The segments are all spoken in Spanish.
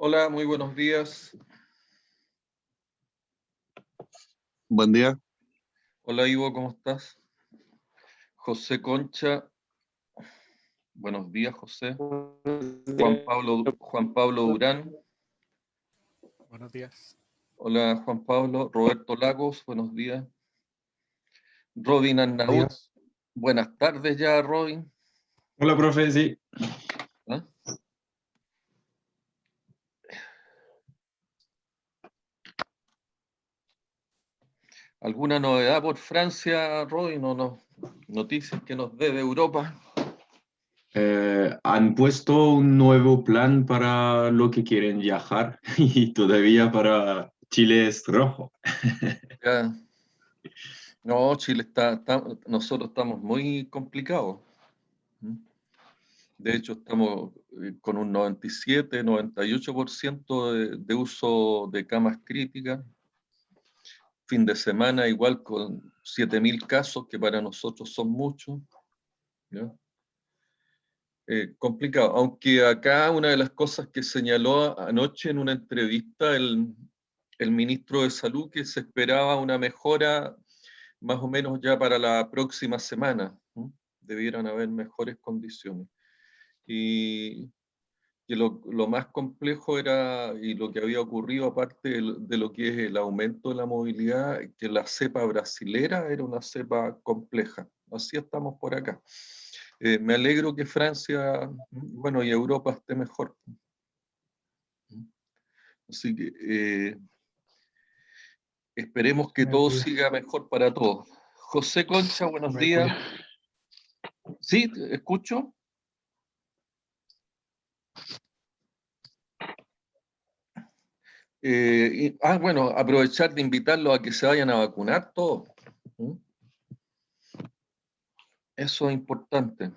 Hola, muy buenos días. Buen día. Hola Ivo, ¿cómo estás? José Concha, buenos días José. Juan Pablo Durán, Buenos días. hola Juan Pablo. Roberto Lagos, buenos días. Robin Buenos Arnaud, días. buenas tardes ya Robin. Hola, profe, sí. ¿Ah? ¿Alguna novedad por Francia, Robin, o no? Noticias que nos dé de Europa. Han puesto un nuevo plan para lo que quieren viajar y todavía para Chile es rojo. Ya. No, Chile nosotros estamos muy complicados. De hecho, estamos con un 97, 98% de uso de camas críticas. Fin de semana igual con 7.000 casos, que para nosotros son muchos. ¿Ya? Complicado. Aunque acá una de las cosas que señaló anoche en una entrevista el ministro de Salud, que se esperaba una mejora más o menos ya para la próxima semana. Debieran haber mejores condiciones. Y lo más complejo era, y lo que había ocurrido aparte de lo que es el aumento de la movilidad, que la cepa brasilera era una cepa compleja. Así estamos por acá. Me alegro que Francia, bueno, y Europa esté mejor. Así que esperemos que todo siga mejor para todos. José Concha, buenos días. ¿Sí? ¿Te escucho? Bueno, aprovechar de invitarlos a que se vayan a vacunar todos. Eso es importante.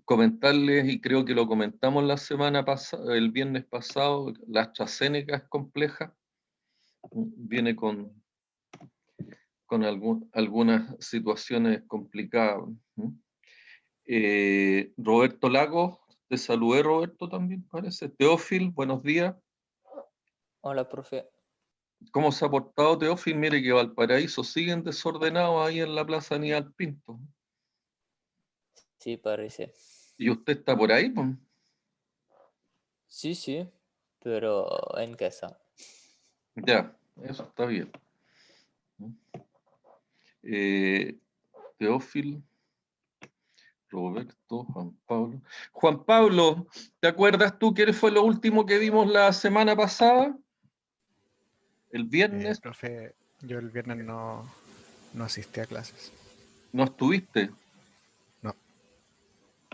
Comentarles, y creo que lo comentamos la semana pasada, el viernes pasado, la AstraZeneca es compleja. Viene con algunas situaciones complicadas. Roberto Lagos, te saludé Roberto también, parece. Teófil, buenos días. Hola, profe. ¿Cómo se ha portado Teófil? Mire que Valparaíso siguen desordenados ahí en la Plaza Aníbal Pinto. Sí, parece. ¿Y usted está por ahí? Pues? Sí, pero en casa. Ya, eso está bien. Teófil, Roberto, Juan Pablo. Juan Pablo, ¿te acuerdas tú qué fue lo último que vimos la semana pasada? El viernes. Profe, yo el viernes no asistí a clases. ¿No estuviste? No.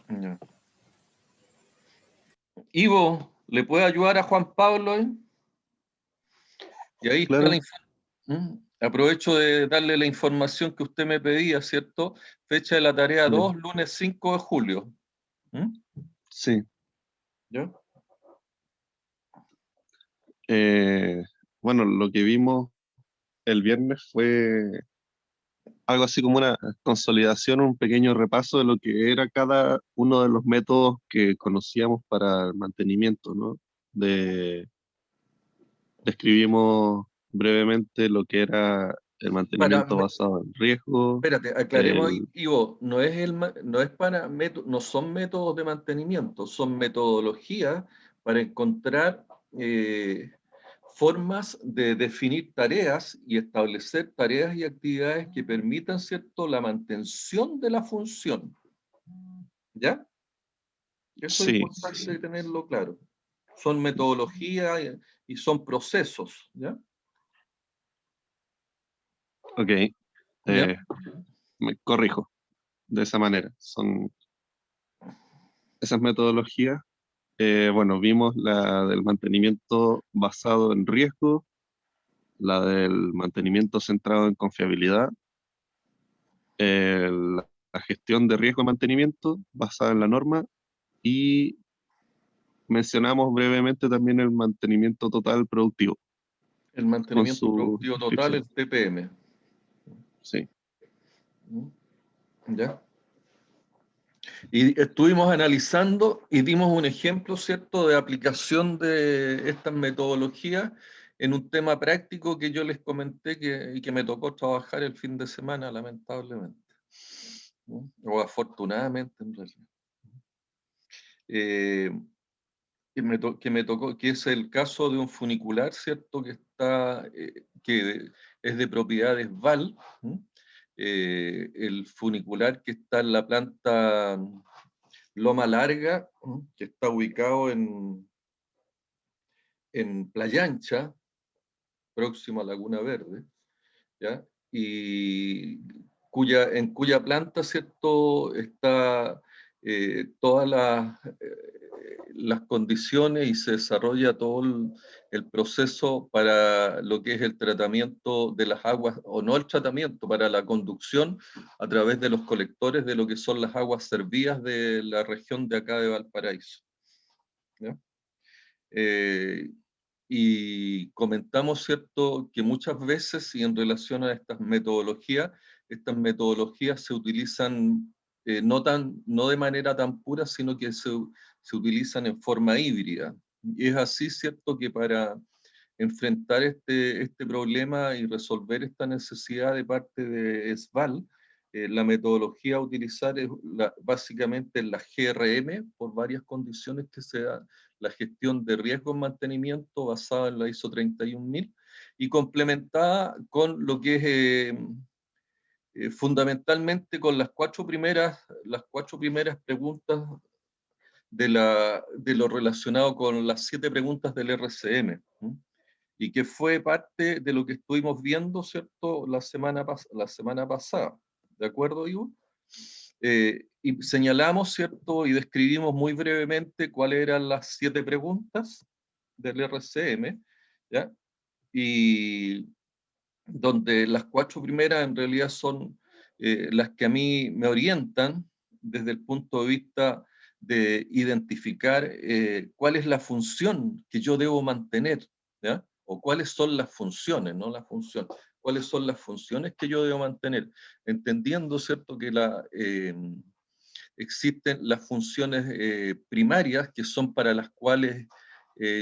Ya. Ivo, ¿le puede ayudar a Juan Pablo? Y ahí está Claro, la información. Aprovecho de darle la información que usted me pedía, ¿cierto? Fecha de la tarea ya, 2, lunes 5 de julio. sí. ¿Ya? Eh, bueno, lo que vimos el viernes fue algo así como una consolidación, un pequeño repaso de lo que era cada uno de los métodos que conocíamos para el mantenimiento, ¿no? Describimos brevemente lo que era el Para, mantenimiento basado en riesgo, espérate, aclaremos ahí, el, Ivo, no son métodos de mantenimiento, son metodologías para encontrar formas de definir tareas y establecer tareas y actividades que permitan, ¿cierto?, la mantención de la función. ¿Ya? Eso es sí, importante tenerlo claro. Son metodologías y son procesos, ¿ya? ok, ¿Ya? me corrijo de esa manera. Son esas metodologías. Bueno, vimos la del mantenimiento basado en riesgo, la del mantenimiento centrado en confiabilidad, la gestión de riesgo de mantenimiento basada en la norma y mencionamos brevemente también el mantenimiento total productivo El con mantenimiento su productivo total, descripción. el TPM. Sí, ¿Ya? Y estuvimos analizando y dimos un ejemplo, ¿cierto?, de aplicación de estas metodologías en un tema práctico que yo les comenté y que me tocó trabajar el fin de semana, lamentablemente. ¿No? O afortunadamente, en realidad. Que me tocó, que es el caso de un funicular, ¿cierto?, que es de propiedades VAL. El funicular que está en la planta Loma Larga, que está ubicado en Playa Ancha, próximo a Laguna Verde, ¿ya? Y en cuya planta, ¿cierto?, está todas las condiciones y se desarrolla todo el proceso para lo que es el tratamiento de las aguas, o no el tratamiento, para la conducción a través de los colectores de lo que son las aguas servidas de la región de acá de Valparaíso, ¿ya? Y comentamos, ¿cierto?, que muchas veces, y en relación a estas metodologías se utilizan no de manera tan pura, sino que se utilizan en forma híbrida. Y es así, ¿cierto?, que para enfrentar este problema y resolver esta necesidad de parte de SVAL, la metodología a utilizar es básicamente la GRM, por varias condiciones que se da, la gestión de riesgo en mantenimiento basada en la ISO 31000 y complementada con lo que es fundamentalmente con las cuatro primeras preguntas de lo relacionado con las 7 preguntas del RCM. Y que fue parte de lo que estuvimos viendo, ¿cierto?, la semana pasada. ¿De acuerdo, Ivo? Y señalamos, ¿cierto?, y describimos muy brevemente cuáles eran las 7 preguntas del RCM, ¿ya? Y donde las 4 primeras en realidad son las que a mí me orientan desde el punto de vista de identificar cuál es la función que yo debo mantener, ¿ya? O cuáles son las funciones, no la función, cuáles son las funciones que yo debo mantener, entendiendo, ¿cierto?, que existen las funciones primarias, que son para las cuales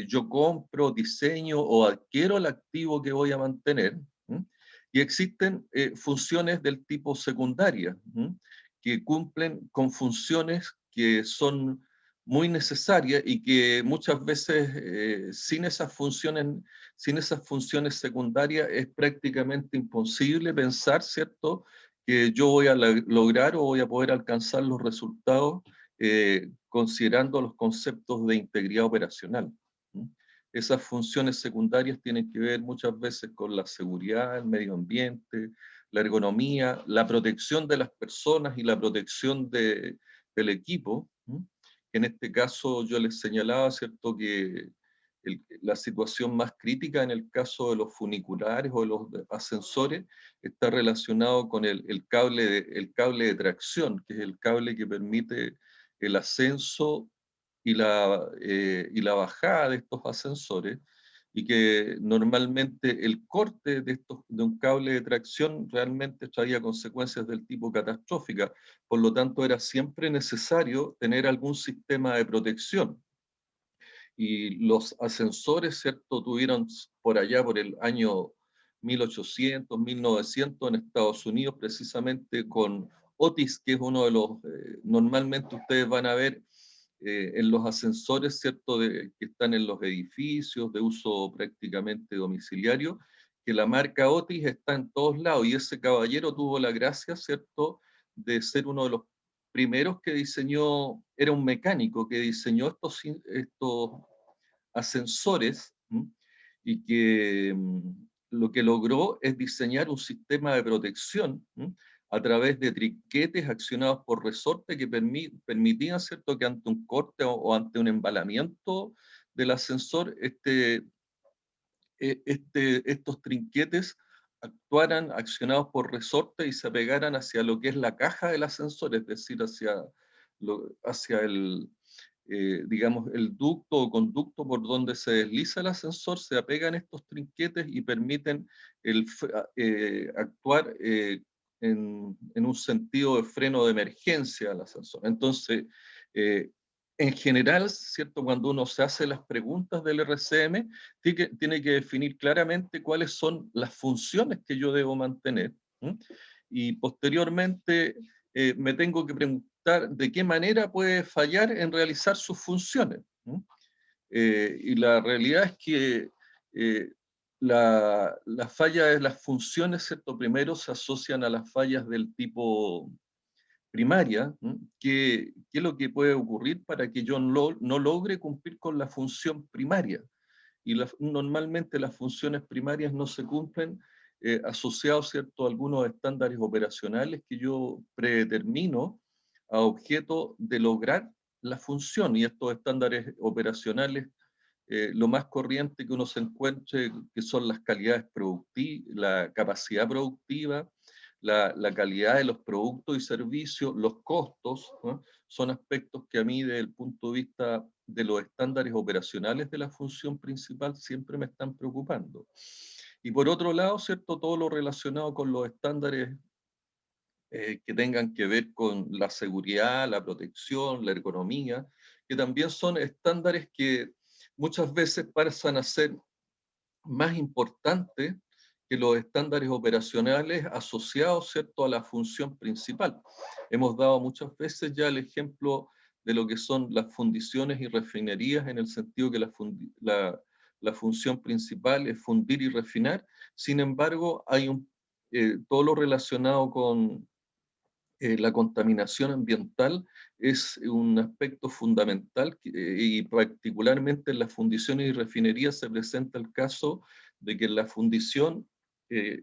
yo compro, diseño o adquiero el activo que voy a mantener. Y existen funciones del tipo secundaria, que cumplen con funciones que son muy necesarias y que muchas veces sin esas funciones secundarias es prácticamente imposible pensar, ¿cierto?, que yo voy a lograr o voy a poder alcanzar los resultados considerando los conceptos de integridad operacional. Esas funciones secundarias tienen que ver muchas veces con la seguridad, el medio ambiente, la ergonomía, la protección de las personas y la protección del equipo. En este caso yo les señalaba, ¿cierto?, que la situación más crítica en el caso de los funiculares o de los ascensores está relacionado con el cable de tracción, que es el cable que permite el ascenso y la bajada de estos ascensores, y que normalmente el corte de un cable de tracción realmente traía consecuencias del tipo catastrófica. Por lo tanto, era siempre necesario tener algún sistema de protección. Y los ascensores, ¿cierto?, tuvieron por allá por el año 1800, 1900 en Estados Unidos, precisamente con Otis, que es uno de los, normalmente ustedes van a ver en los ascensores, ¿cierto?, que están en los edificios de uso prácticamente domiciliario, que la marca Otis está en todos lados, y ese caballero tuvo la gracia, ¿cierto?, de ser uno de los primeros que diseñó, era un mecánico que diseñó estos ascensores, y que lo que logró es diseñar un sistema de protección a través de trinquetes accionados por resorte que permitían, ¿cierto?, que ante un corte o ante un embalamiento del ascensor, estos trinquetes actuaran accionados por resorte y se apegaran hacia lo que es la caja del ascensor, es decir, hacia digamos, el ducto o conducto por donde se desliza el ascensor, se apegan estos trinquetes y permiten actuar en un sentido de freno de emergencia al ascensor. Entonces, en general, ¿cierto? Cuando uno se hace las preguntas del RCM, tiene que definir claramente cuáles son las funciones que yo debo mantener. Y posteriormente me tengo que preguntar de qué manera puede fallar en realizar sus funciones. Y la realidad es que la falla de las funciones, ¿cierto? Primero se asocian a las fallas del tipo primaria, ¿qué es lo que puede ocurrir para que yo no logre cumplir con la función primaria? Y normalmente las funciones primarias no se cumplen asociados, ¿cierto?, a algunos estándares operacionales que yo predetermino a objeto de lograr la función. Y estos estándares operacionales, lo más corriente que uno se encuentre, que son las calidades productivas, la capacidad productiva, la calidad de los productos y servicios, los costos, ¿no? Son aspectos que a mí, desde el punto de vista de los estándares operacionales de la función principal, siempre me están preocupando. Y por otro lado, ¿cierto?, todo lo relacionado con los estándares que tengan que ver con la seguridad, la protección, la ergonomía, que también son estándares que muchas veces pasan a ser más importantes que los estándares operacionales asociados, ¿cierto?, a la función principal. Hemos dado muchas veces ya el ejemplo de lo que son las fundiciones y refinerías, en el sentido que la función principal es fundir y refinar. Sin embargo, hay todo lo relacionado con la contaminación ambiental es un aspecto fundamental y particularmente en las fundiciones y refinerías se presenta el caso de que en la fundición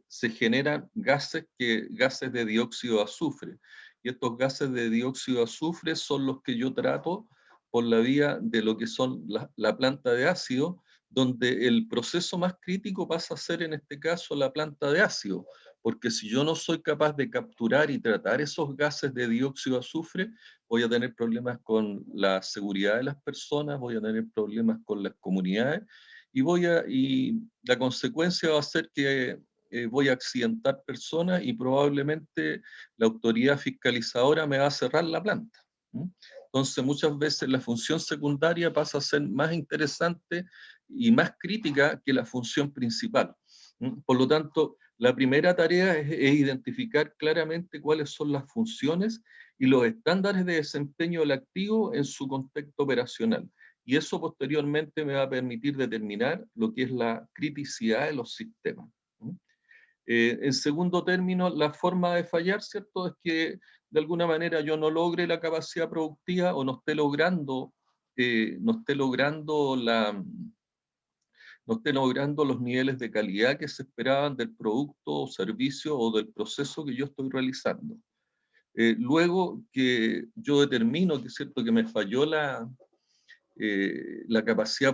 se generan gases de dióxido de azufre. Y estos gases de dióxido de azufre son los que yo trato por la vía de lo que son la planta de ácido, donde el proceso más crítico pasa a ser en este caso la planta de ácido, porque si yo no soy capaz de capturar y tratar esos gases de dióxido de azufre, voy a tener problemas con la seguridad de las personas, voy a tener problemas con las comunidades, y la consecuencia va a ser que voy a accidentar personas y probablemente la autoridad fiscalizadora me va a cerrar la planta. Entonces, muchas veces la función secundaria pasa a ser más interesante y más crítica que la función principal. Por lo tanto, la primera tarea es identificar claramente cuáles son las funciones y los estándares de desempeño del activo en su contexto operacional. Y eso posteriormente me va a permitir determinar lo que es la criticidad de los sistemas. En segundo término, la forma de fallar, ¿cierto?, es que de alguna manera yo no logre la capacidad productiva o no esté logrando los niveles de calidad que se esperaban del producto o servicio o del proceso que yo estoy realizando. Luego que yo determino que es cierto que me falló la capacidad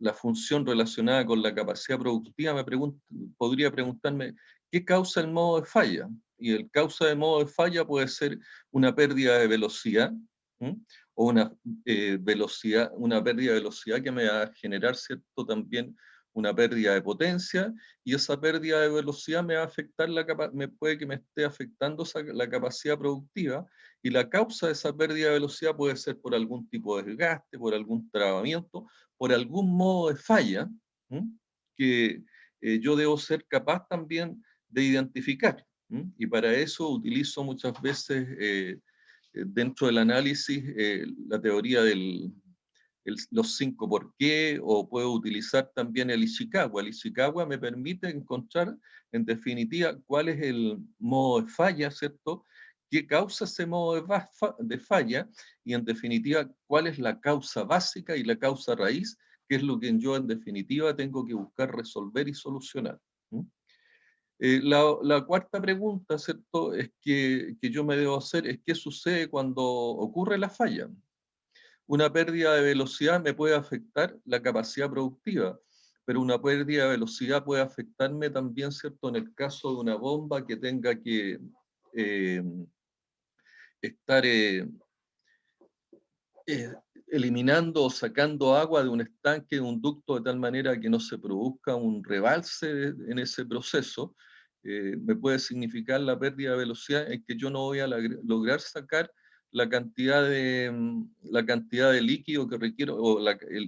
la función relacionada con la capacidad productiva, podría preguntarme, ¿qué causa el modo de falla? Y el causa de modo de falla puede ser una pérdida de velocidad, o una pérdida de velocidad que me va a generar, ¿cierto?, también una pérdida de potencia, y esa pérdida de velocidad me va a afectar, puede que me esté afectando la capacidad productiva, y la causa de esa pérdida de velocidad puede ser por algún tipo de desgaste, por algún trabamiento, por algún modo de falla, que yo debo ser capaz también de identificar. Y para eso utilizo muchas veces dentro del análisis la teoría de los 5 por qué, o puedo utilizar también el Ishikawa. El Ishikawa me permite encontrar, en definitiva, cuál es el modo de falla, ¿cierto?, qué causa ese modo de falla, y en definitiva, cuál es la causa básica y la causa raíz, que es lo que yo en definitiva tengo que buscar resolver y solucionar. La cuarta pregunta, ¿cierto?, es que yo me debo hacer es qué sucede cuando ocurre la falla. Una pérdida de velocidad me puede afectar la capacidad productiva, pero una pérdida de velocidad puede afectarme también, ¿cierto?, en el caso de una bomba que tenga que estar eliminando o sacando agua de un estanque, de un ducto, de tal manera que no se produzca un rebalse en ese proceso. me puede significar la pérdida de velocidad en que yo no voy a lograr sacar la cantidad de líquido que requiero, o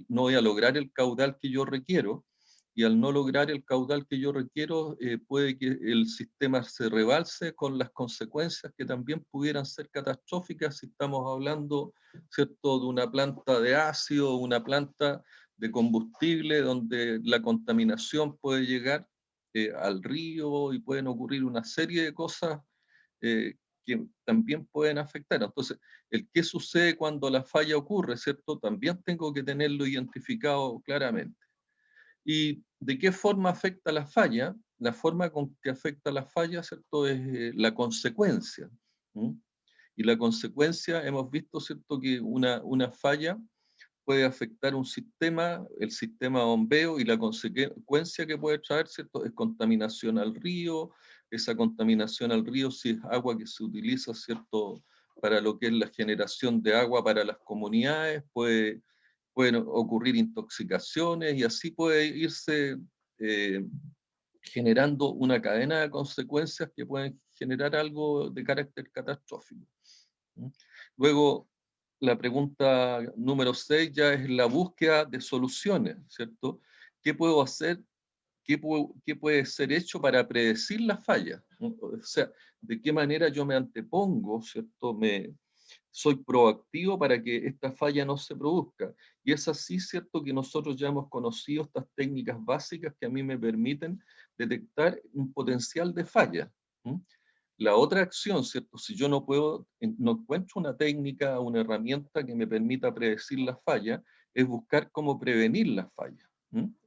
no voy a lograr el caudal que yo requiero, y al no lograr el caudal que yo requiero, puede que el sistema se rebalse con las consecuencias que también pudieran ser catastróficas si estamos hablando, ¿cierto?, de una planta de ácido, una planta de combustible, donde la contaminación puede llegar al río y pueden ocurrir una serie de cosas que también pueden afectar. Entonces, el qué sucede cuando la falla ocurre, ¿cierto? También tengo que tenerlo identificado claramente. ¿Y de qué forma afecta la falla? La forma con que afecta la falla, ¿cierto?, es la consecuencia. ¿Mm? Y la consecuencia, hemos visto, ¿cierto?, que una falla puede afectar un sistema, el sistema de bombeo, y la consecuencia que puede traer, ¿cierto?, es contaminación al río. Esa contaminación al río, si es agua que se utiliza, ¿cierto?, para lo que es la generación de agua para las comunidades, pueden ocurrir intoxicaciones, y así puede irse generando una cadena de consecuencias que pueden generar algo de carácter catastrófico. ¿Mm? Luego, la pregunta número 6 ya es la búsqueda de soluciones, ¿cierto? ¿Qué puedo hacer? ¿Qué puede ser hecho para predecir las fallas? O sea, ¿de qué manera yo me antepongo, ¿cierto? Soy proactivo para que esta falla no se produzca. Y es así, ¿cierto?, que nosotros ya hemos conocido estas técnicas básicas que a mí me permiten detectar un potencial de falla. ¿Mm? La otra acción, ¿cierto? Si yo no encuentro una técnica, una herramienta que me permita predecir la falla, es buscar cómo prevenir la falla.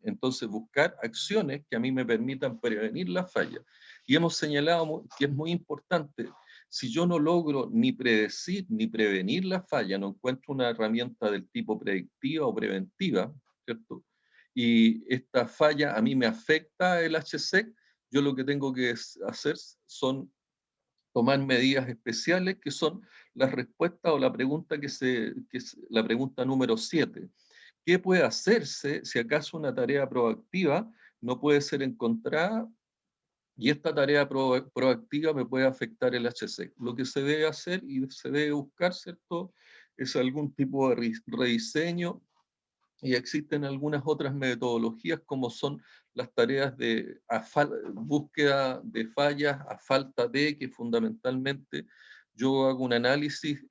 Entonces, buscar acciones que a mí me permitan prevenir la falla. Y hemos señalado que es muy importante, si yo no logro ni predecir ni prevenir la falla, no encuentro una herramienta del tipo predictiva o preventiva, ¿cierto? Y esta falla a mí me afecta el HSEC, yo lo que tengo que hacer son tomar medidas especiales, que son las respuestas o la pregunta la pregunta número 7. ¿Qué puede hacerse si acaso una tarea proactiva no puede ser encontrada y esta tarea proactiva me puede afectar el HC? Lo que se debe hacer y se debe buscar, ¿cierto?, es algún tipo de rediseño, y existen algunas otras metodologías como son las tareas de búsqueda de fallas a falta de, que fundamentalmente yo hago un análisis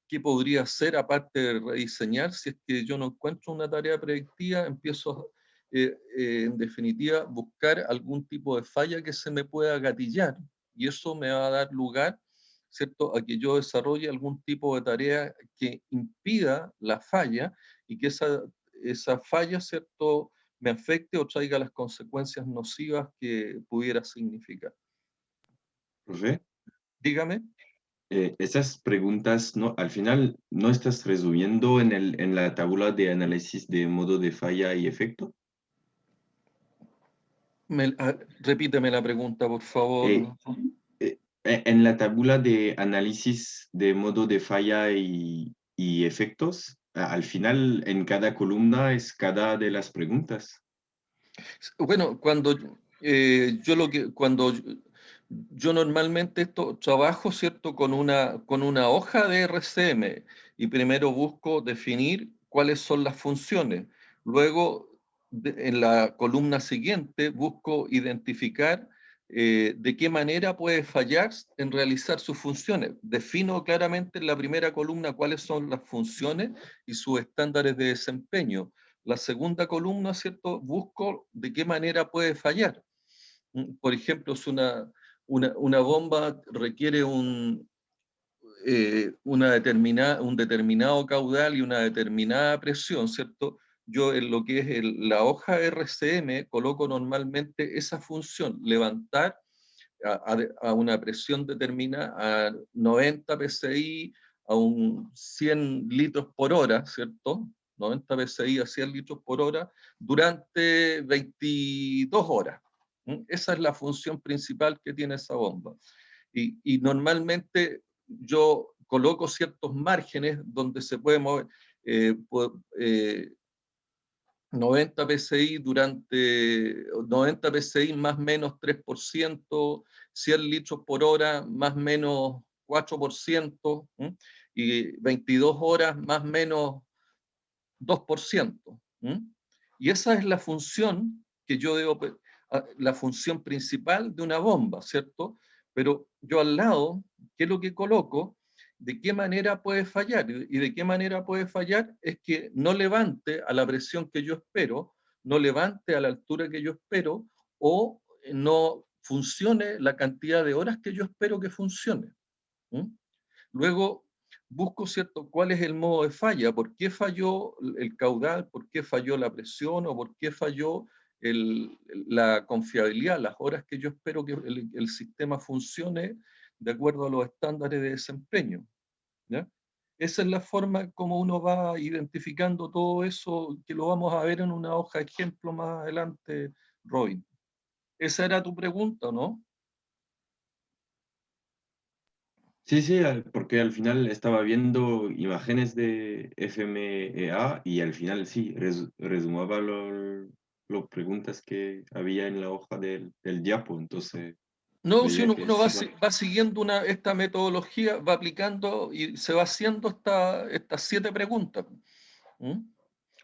qué podría hacer aparte de rediseñar. Si es que yo no encuentro una tarea predictiva, empiezo en definitiva buscar algún tipo de falla que se me pueda gatillar, y eso me va a dar lugar, ¿cierto?, a que yo desarrolle algún tipo de tarea que impida la falla, y que esa falla, ¿cierto?, me afecte o traiga las consecuencias nocivas que pudiera significar. Profe, Dígame. esas preguntas, no, al final, ¿no estás resumiendo en la tabla de análisis de modo de falla y efecto? Repíteme la pregunta, por favor. Eh, en la tabla de análisis de modo de falla y efectos, al final, en cada columna es cada de las preguntas. Bueno, cuando yo normalmente trabajo, ¿cierto?, con una hoja de RCM, y primero busco definir cuáles son las funciones. Luego, en la columna siguiente, busco identificar de qué manera puede fallar en realizar sus funciones. Defino claramente en la primera columna cuáles son las funciones y sus estándares de desempeño. La segunda columna, ¿cierto?, busco de qué manera puede fallar. Por ejemplo, si una bomba requiere un determinado caudal y una determinada presión, ¿cierto? Yo en lo que es la hoja RCM coloco normalmente esa función: levantar a una presión determinada, a 90 psi, a un 100 litros por hora, ¿cierto? 90 psi a 100 litros por hora durante 22 horas. Esa es la función principal que tiene esa bomba. Y normalmente yo coloco ciertos márgenes donde se puede mover, 90 PSI durante 90 PSI más menos 3%, 100 litros por hora más menos 4%, ¿m? Y 22 horas más menos 2%. ¿M? Y esa es la función que yo debo, la función principal de una bomba, ¿cierto? Pero yo al lado, ¿qué es lo que coloco? ¿De qué manera puede fallar? ¿Y de qué manera puede fallar? Es que no levante a la presión que yo espero, no levante a la altura que yo espero, o no funcione la cantidad de horas que yo espero que funcione. ¿Mm? Luego busco, ¿cierto?, cuál es el modo de falla, por qué falló el caudal, por qué falló la presión o por qué falló la confiabilidad, las horas que yo espero que el sistema funcione de acuerdo a los estándares de desempeño. ¿Ya? Esa es la forma como uno va identificando todo eso, que lo vamos a ver en una hoja de ejemplo más adelante, Robin. Esa era tu pregunta, ¿no? Sí, sí, porque al final estaba viendo imágenes de FMEA y al final sí, resumaba las preguntas que había en la hoja del diapo, entonces No, si veía uno, que uno va, sí, vale. va siguiendo esta metodología, va aplicando y se va haciendo estas 7 preguntas. ¿Mm?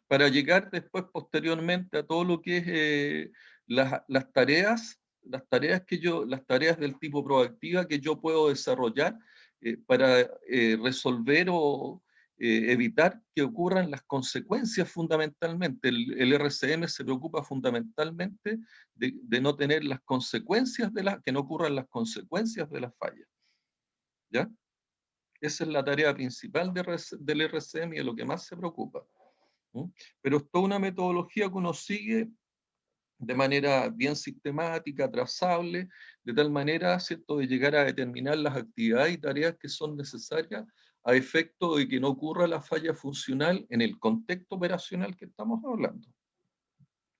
Para llegar después, posteriormente, a todo lo que es las tareas que las tareas del tipo proactiva que yo puedo desarrollar para resolver o evitar que ocurran las consecuencias fundamentalmente. El RCM se preocupa fundamentalmente de no tener las consecuencias que no ocurran las consecuencias de las fallas. ¿Ya? Esa es la tarea principal del RCM y de lo que más se preocupa. ¿Mm? Pero es toda una metodología que uno sigue de manera bien sistemática, trazable, de tal manera, ¿cierto?, de llegar a determinar las actividades y tareas que son necesarias a efecto de que no ocurra la falla funcional en el contexto operacional que estamos hablando.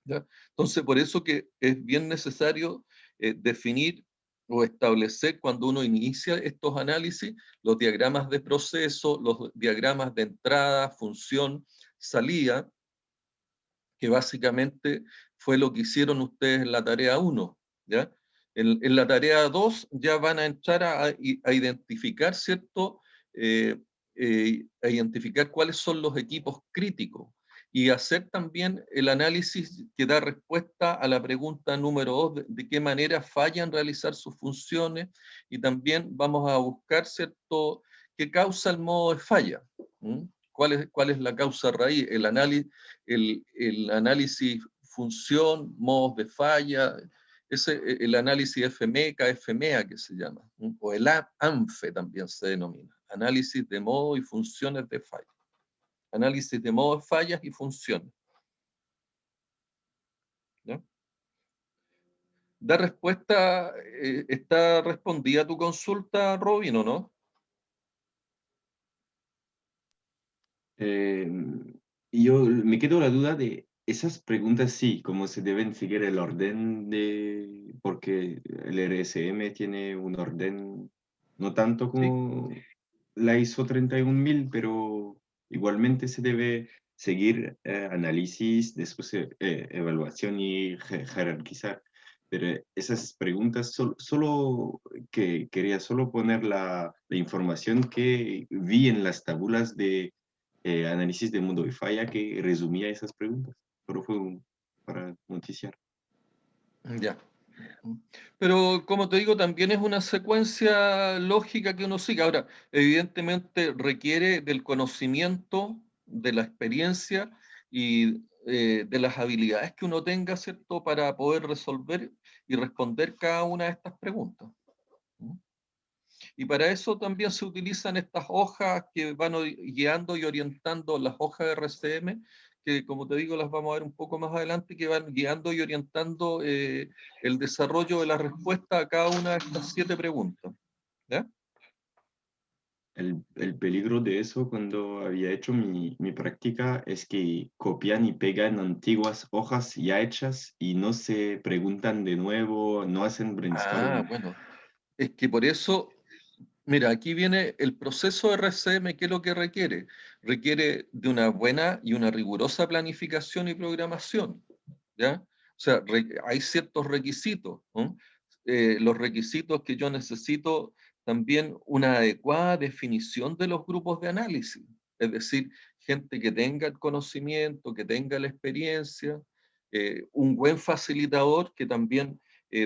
¿Ya? Entonces, por eso que es bien necesario definir o establecer cuando uno inicia estos análisis los diagramas de proceso, los diagramas de entrada, función, salida, que básicamente fue lo que hicieron ustedes en la tarea 1, ¿ya? En la tarea 2 ya van a entrar a identificar, ¿cierto? A identificar cuáles son los equipos críticos y hacer también el análisis que da respuesta a la pregunta número 2, de qué manera fallan realizar sus funciones, y también vamos a buscar, ¿cierto?, qué causa el modo de falla. ¿Mm? ¿Cuál es la causa raíz? El análisis función, modos de falla, el análisis FMECA, FMEA que se llama, o el ANFE también se denomina, análisis de modos y funciones de falla. Análisis de modos, fallas y funciones. ¿Ya? ¿Da respuesta, está respondida tu consulta, Robin, o no? Y yo me quedo la duda de esas preguntas, sí, cómo se deben seguir el orden de, porque el RSM tiene un orden no tanto Sí. como la ISO 31000, pero igualmente se debe seguir análisis, después evaluación y jerarquizar. Pero esas preguntas, solo que quería solo poner la información que vi en las tabulas de análisis de mundo y falla que resumía esas preguntas. Solo fue para noticiar. Ya. Pero como te digo, también es una secuencia lógica que uno sigue. Ahora, evidentemente requiere del conocimiento, de la experiencia y de las habilidades que uno tenga, ¿cierto?, para poder resolver y responder cada una de estas preguntas. ¿Mm? Y para eso también se utilizan estas hojas que van guiando y orientando, las hojas de RCM, que como te digo las vamos a ver un poco más adelante, que van guiando y orientando el desarrollo de la respuesta a cada una de estas 7 preguntas. ¿Ya? El peligro de eso cuando había hecho mi práctica es que copian y pegan antiguas hojas ya hechas y no se preguntan de nuevo, no hacen Ah, brainstorming. bueno, es que por eso Mira, aquí viene el proceso RCM, ¿qué es lo que requiere? Requiere de una buena y una rigurosa planificación y programación, ¿ya? O sea, hay ciertos requisitos, ¿no? Los requisitos que yo necesito, también una adecuada definición de los grupos de análisis, es decir, gente que tenga el conocimiento, que tenga la experiencia, un buen facilitador que también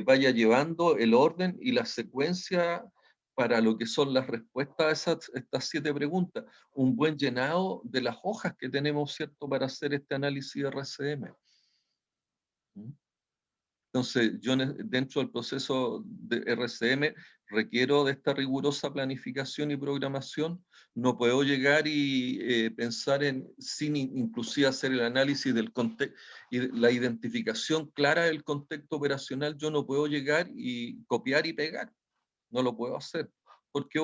vaya llevando el orden y la secuencia para lo que son las respuestas a estas 7 preguntas, un buen llenado de las hojas que tenemos, ¿cierto?, para hacer este análisis de RCM. Entonces, yo dentro del proceso de RCM requiero de esta rigurosa planificación y programación. No puedo llegar y pensar sin inclusive hacer el análisis del contexto y la identificación clara del contexto operacional. Yo no puedo llegar y copiar y pegar. No lo puedo hacer. Porque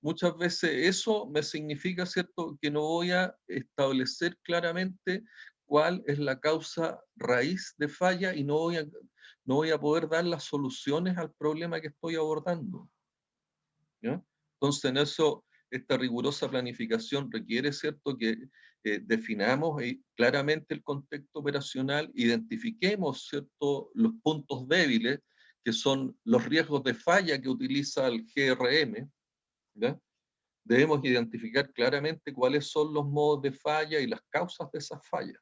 muchas veces eso me significa, ¿cierto?, que no voy a establecer claramente cuál es la causa raíz de falla y no voy a poder dar las soluciones al problema que estoy abordando, ¿ya? Entonces, en eso, esta rigurosa planificación requiere, ¿cierto?, que definamos claramente el contexto operacional, identifiquemos, ¿cierto?, los puntos débiles, que son los riesgos de falla que utiliza el GRM, ¿ya? Debemos identificar claramente cuáles son los modos de falla y las causas de esas fallas.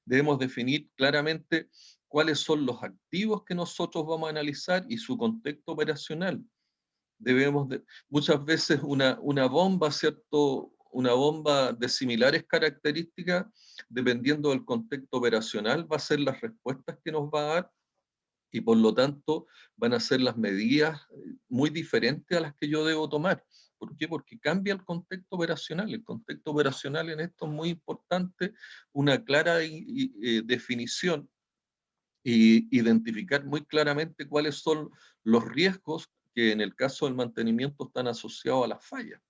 Debemos definir claramente cuáles son los activos que nosotros vamos a analizar y su contexto operacional. Muchas veces una bomba, ¿cierto?, una bomba de similares características, dependiendo del contexto operacional, va a ser las respuestas que nos va a dar y por lo tanto van a ser las medidas muy diferentes a las que yo debo tomar. ¿Por qué? Porque cambia el contexto operacional. El contexto operacional en esto es muy importante, una clara definición e identificar muy claramente cuáles son los riesgos que en el caso del mantenimiento están asociados a las fallas,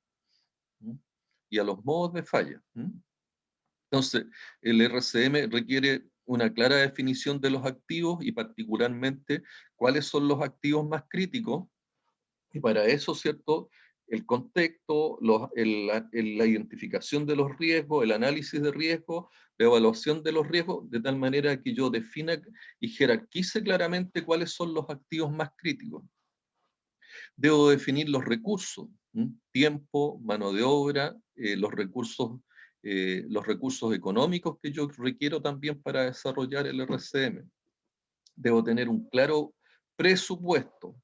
¿m? Y a los modos de falla. Entonces, el RCM requiere una clara definición de los activos y particularmente cuáles son los activos más críticos. Y para eso, ¿cierto?, el contexto, la identificación de los riesgos, el análisis de riesgos, la evaluación de los riesgos, de tal manera que yo defina y jerarquice claramente cuáles son los activos más críticos. Debo definir los recursos, tiempo, mano de obra, los recursos económicos que yo requiero también para desarrollar el RCM. Debo tener un claro presupuesto.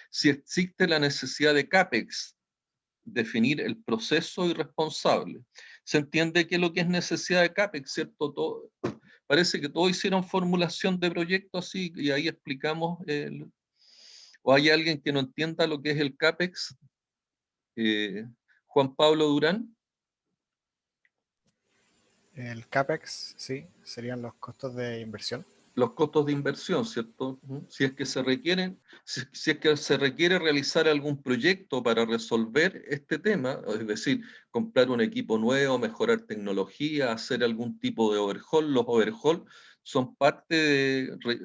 Si existe la necesidad de CAPEX, definir el proceso y responsable. Se entiende que lo que es necesidad de CAPEX, ¿cierto? Parece que todos hicieron formulación de proyecto así y ahí explicamos, o hay alguien que no entienda lo que es el CAPEX. Juan Pablo Durán. El CAPEX, sí, serían los costos de inversión. Los costos de inversión, ¿cierto? Si es que se requieren, si es que se requiere realizar algún proyecto para resolver este tema, es decir, comprar un equipo nuevo, mejorar tecnología, hacer algún tipo de overhaul, los overhaul son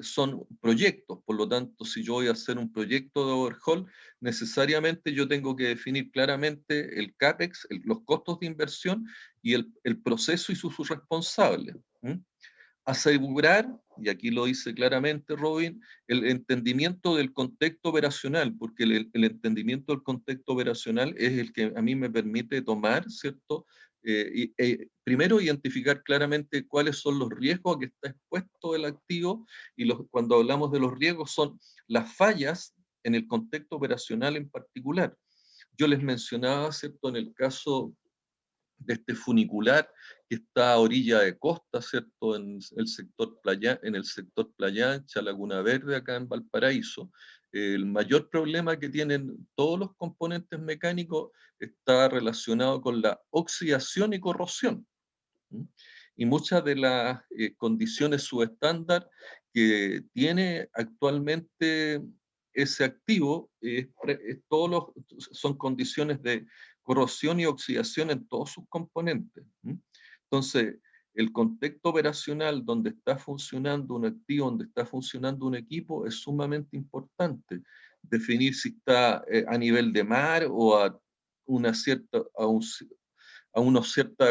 son proyectos, por lo tanto, si yo voy a hacer un proyecto de overhaul, necesariamente yo tengo que definir claramente el CAPEX, los costos de inversión y el proceso y sus responsables. Asegurar, y aquí lo dice claramente Robin, el entendimiento del contexto operacional, porque el entendimiento del contexto operacional es el que a mí me permite tomar, ¿cierto? Primero identificar claramente cuáles son los riesgos a que está expuesto el activo, y cuando hablamos de los riesgos son las fallas en el contexto operacional en particular. Yo les mencionaba, ¿cierto?, en el caso de este funicular que está a orilla de costa, ¿cierto?, en el sector Playa Ancha, Laguna Verde, acá en Valparaíso. El mayor problema que tienen todos los componentes mecánicos está relacionado con la oxidación y corrosión. Y muchas de las condiciones subestándar que tiene actualmente ese activo son condiciones de corrosión y oxidación en todos sus componentes. Entonces, el contexto operacional donde está funcionando un activo, donde está funcionando un equipo, es sumamente importante. definir si está a nivel de mar o a una cierta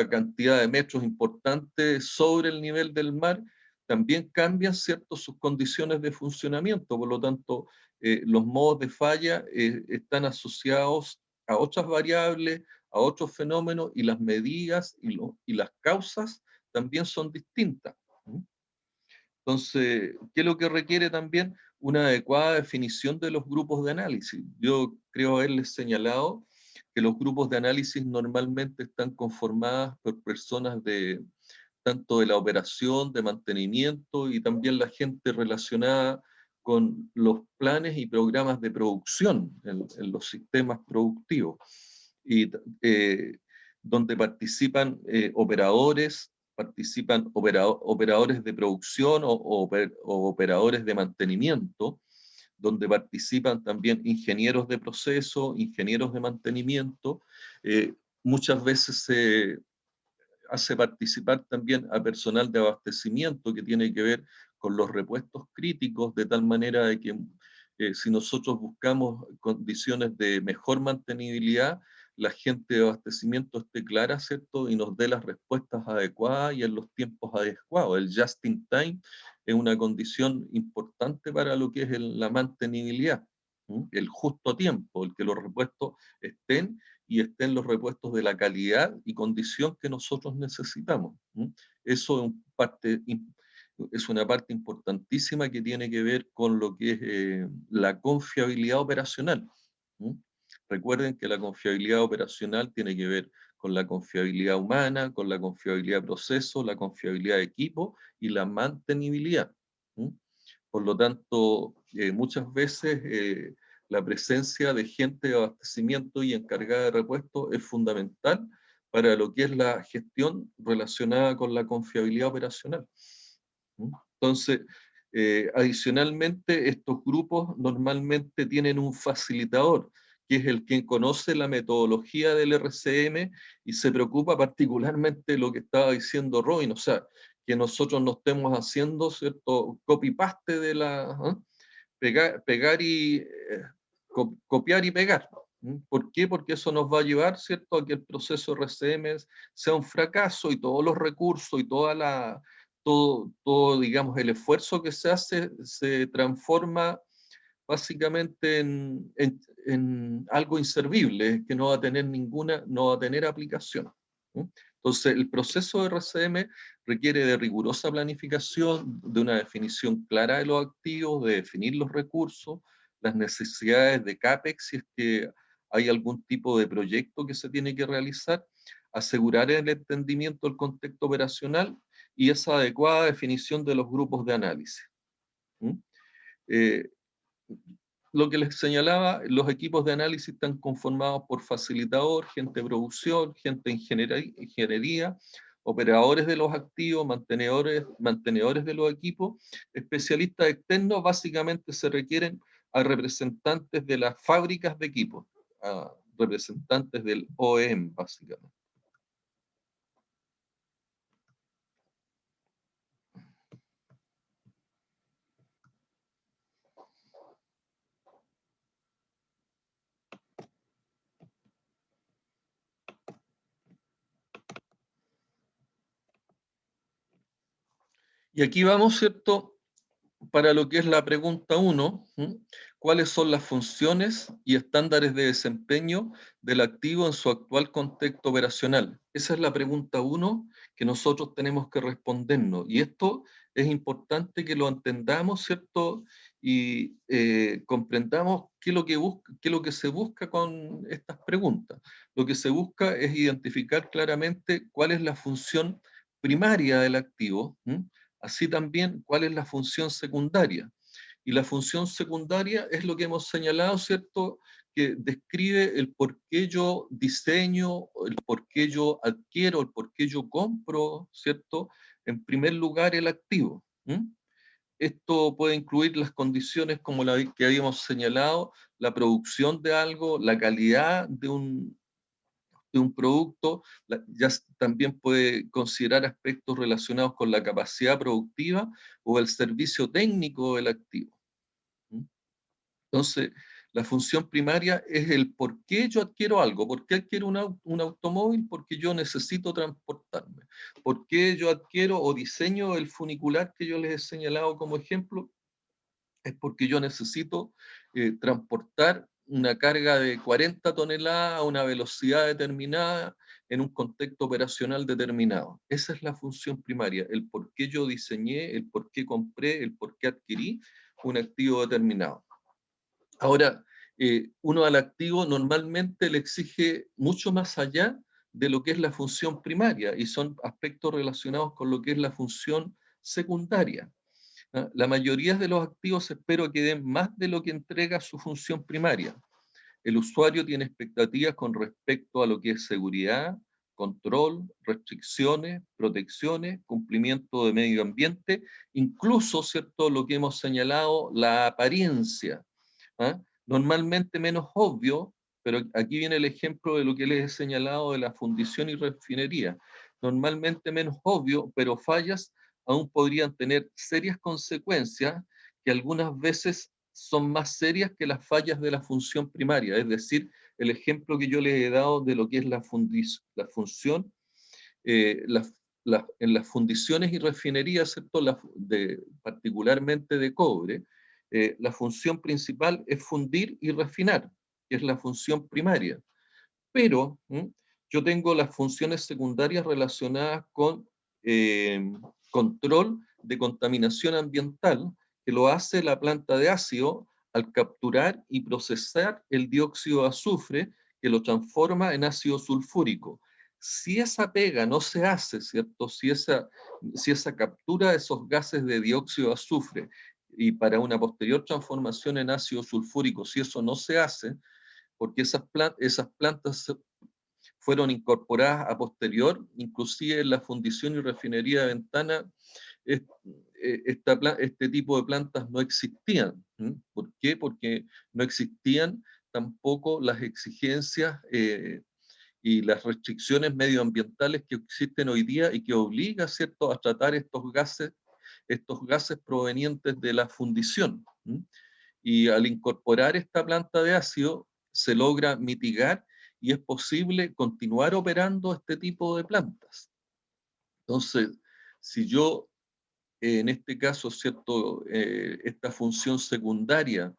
cantidad de metros importantes sobre el nivel del mar, también cambian, ¿cierto?, sus condiciones de funcionamiento. Por lo tanto, los modos de falla están asociados a otras variables, a otros fenómenos, y las medidas y las causas también son distintas. Entonces, ¿qué es lo que requiere también? Una adecuada definición de los grupos de análisis. Yo creo haberles señalado que los grupos de análisis normalmente están conformados por personas de tanto de la operación, de mantenimiento, y también la gente relacionada con los planes y programas de producción en los sistemas productivos, y donde participan operadores de producción o operadores de mantenimiento, donde participan también ingenieros de proceso, ingenieros de mantenimiento. Muchas veces se hace participar también a personal de abastecimiento que tiene que ver con los repuestos críticos, de tal manera de que si nosotros buscamos condiciones de mejor mantenibilidad, la gente de abastecimiento esté clara, ¿cierto? Y nos dé las respuestas adecuadas y en los tiempos adecuados. El just in time es una condición importante para lo que es la mantenibilidad, el justo tiempo, el que los repuestos estén los repuestos de la calidad y condición que nosotros necesitamos. Eso es una parte importantísima que tiene que ver con lo que es la confiabilidad operacional. Recuerden que la confiabilidad operacional tiene que ver con la confiabilidad humana, con la confiabilidad de proceso, la confiabilidad de equipo y la mantenibilidad. Por lo tanto, muchas veces la presencia de gente de abastecimiento y encargada de repuesto es fundamental para lo que es la gestión relacionada con la confiabilidad operacional. Entonces, adicionalmente, estos grupos normalmente tienen un facilitador, que es el que conoce la metodología del RCM y se preocupa particularmente de lo que estaba diciendo Robin, o sea, que nosotros no estemos haciendo, ¿cierto?, copy-paste de pegar y copiar y pegar. ¿Por qué? Porque eso nos va a llevar, ¿cierto?, a que el proceso RCM sea un fracaso y todos los recursos y todo, digamos, el esfuerzo que se hace se transforma básicamente en algo inservible, que no va a tener no va a tener aplicación. Entonces, el proceso de RCM requiere de rigurosa planificación, de una definición clara de los activos, de definir los recursos, las necesidades de CAPEX, si es que hay algún tipo de proyecto que se tiene que realizar, asegurar el entendimiento del contexto operacional y esa adecuada definición de los grupos de análisis. Lo que les señalaba, los equipos de análisis están conformados por facilitador, gente de producción, gente de ingeniería, operadores de los activos, mantenedores de los equipos. Especialistas externos básicamente se requieren a representantes de las fábricas de equipos, a representantes del OEM básicamente. Y aquí vamos, ¿cierto?, para lo que es la pregunta 1, ¿cuáles son las funciones y estándares de desempeño del activo en su actual contexto operacional? Esa es la pregunta 1 que nosotros tenemos que respondernos. Y esto es importante que lo entendamos, ¿cierto? Y comprendamos qué es lo que se busca con estas preguntas. Lo que se busca es identificar claramente cuál es la función primaria del activo, así también cuál es la función secundaria. Y la función secundaria es lo que hemos señalado, ¿cierto?, que describe el por qué yo diseño, el por qué yo adquiero, el por qué yo compro, ¿cierto?, en primer lugar el activo. Esto puede incluir las condiciones como la que habíamos señalado, la producción de algo, la calidad de un producto, ya también puede considerar aspectos relacionados con la capacidad productiva o el servicio técnico del activo. Entonces, La función primaria es el por qué yo adquiero algo. ¿Por qué adquiero un automóvil? Porque yo necesito transportarme. ¿Por qué yo adquiero o diseño el funicular que yo les he señalado como ejemplo? Es porque yo necesito transportar una carga de 40 toneladas a una velocidad determinada en un contexto operacional determinado. Esa es la función primaria, el por qué yo diseñé, el por qué compré, el por qué adquirí un activo determinado. Ahora, uno al activo normalmente le exige mucho más allá de lo que es la función primaria y son aspectos relacionados con lo que es la función secundaria. La mayoría de los activos espero que den más de lo que entrega su función primaria. El usuario tiene expectativas con respecto a lo que es seguridad, control, restricciones, protecciones, cumplimiento de medio ambiente, incluso, ¿cierto?, lo que hemos señalado, la apariencia. ¿Ah? Normalmente menos obvio, pero aquí viene el ejemplo de lo que les he señalado de la fundición y refinería. Normalmente menos obvio, pero fallas aún podrían tener serias consecuencias que algunas veces son más serias que las fallas de la función primaria. Es decir, el ejemplo que yo les he dado de lo que es la función, en las fundiciones y refinerías, ¿cierto? Particularmente de cobre, la función principal es fundir y refinar, que es la función primaria. Pero yo tengo las funciones secundarias relacionadas con control de contaminación ambiental, que lo hace la planta de ácido al capturar y procesar el dióxido de azufre, que lo transforma en ácido sulfúrico. Si esa pega no se hace, ¿cierto? Si esa captura de esos gases de dióxido de azufre y para una posterior transformación en ácido sulfúrico, si eso no se hace, porque esas plantas fueron incorporadas a posterior, inclusive en la fundición y refinería de Ventana, este tipo de plantas no existían. ¿Por qué? Porque no existían tampoco las exigencias y las restricciones medioambientales que existen hoy día y que obliga, ¿cierto?, a tratar estos gases provenientes de la fundición. Y al incorporar esta planta de ácido, se logra mitigar y es posible continuar operando este tipo de plantas. Entonces, si yo, en este caso, ¿cierto?, esta función secundaria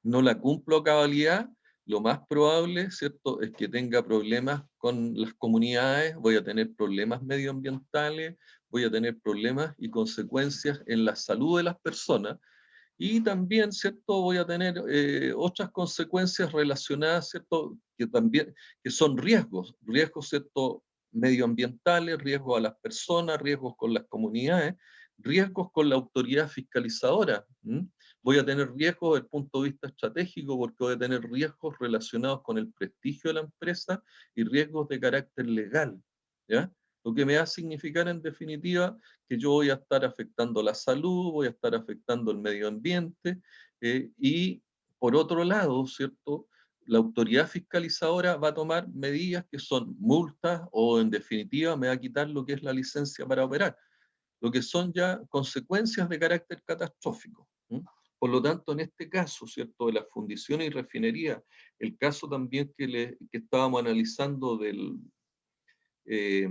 no la cumplo a cabalidad, lo más probable, ¿cierto?, es que tenga problemas con las comunidades, voy a tener problemas medioambientales, voy a tener problemas y consecuencias en la salud de las personas, y también, ¿cierto?, voy a tener otras consecuencias relacionadas, ¿cierto?, que son riesgos, ¿cierto?, medioambientales, riesgos a las personas, riesgos con las comunidades, riesgos con la autoridad fiscalizadora. Voy a tener riesgos desde el punto de vista estratégico porque voy a tener riesgos relacionados con el prestigio de la empresa y riesgos de carácter legal, ¿ya? Lo que me va a significar en definitiva que yo voy a estar afectando la salud, voy a estar afectando el medio ambiente y por otro lado, ¿cierto?, la autoridad fiscalizadora va a tomar medidas que son multas o en definitiva me va a quitar lo que es la licencia para operar, lo que son ya consecuencias de carácter catastrófico. Por lo tanto, en este caso, ¿cierto?, de las fundiciones y refinerías, el caso también que estábamos analizando eh,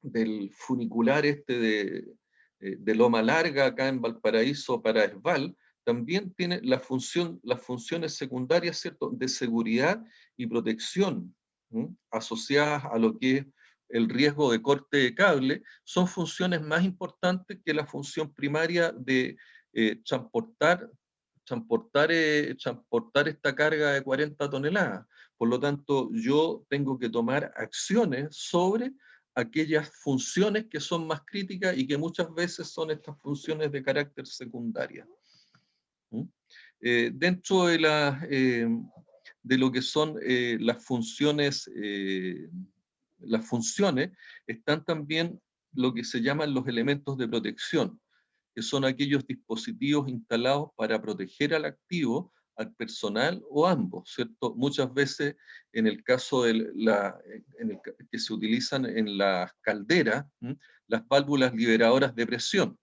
del funicular de Loma Larga, acá en Valparaíso, para Esval, también tiene las funciones secundarias, ¿cierto?, de seguridad y protección, asociadas a lo que es el riesgo de corte de cable, son funciones más importantes que la función primaria de transportar esta carga de 40 toneladas. Por lo tanto, yo tengo que tomar acciones sobre aquellas funciones que son más críticas y que muchas veces son estas funciones de carácter secundaria. Dentro de lo que son las funciones están también lo que se llaman los elementos de protección, que son aquellos dispositivos instalados para proteger al activo, al personal o ambos, ¿cierto? Muchas veces en el caso que se utilizan en las calderas, las válvulas liberadoras de presión,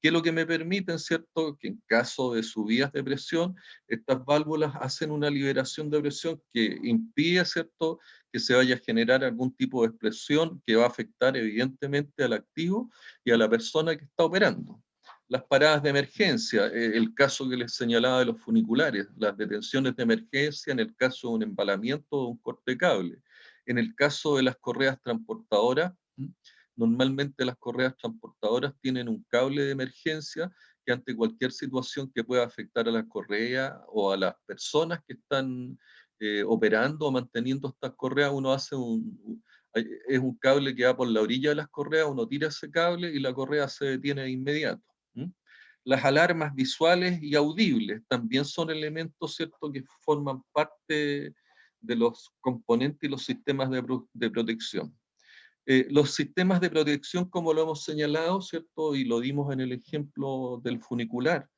que es lo que me permiten, ¿cierto?, que en caso de subidas de presión, estas válvulas hacen una liberación de presión que impide, ¿cierto?, que se vaya a generar algún tipo de expresión que va a afectar evidentemente al activo y a la persona que está operando. Las paradas de emergencia, el caso que les señalaba de los funiculares, las detenciones de emergencia en el caso de un empalamiento o un corte de cable. En el caso de las correas transportadoras, normalmente las correas transportadoras tienen un cable de emergencia que ante cualquier situación que pueda afectar a la correa o a las personas que están operando o manteniendo estas correas, uno hace es un cable que va por la orilla de las correas, uno tira ese cable y la correa se detiene de inmediato. Las alarmas visuales y audibles también son elementos, ¿cierto?, que forman parte de los componentes y los sistemas de protección. Los sistemas de protección, como lo hemos señalado, ¿cierto?, y lo dimos en el ejemplo del funicular,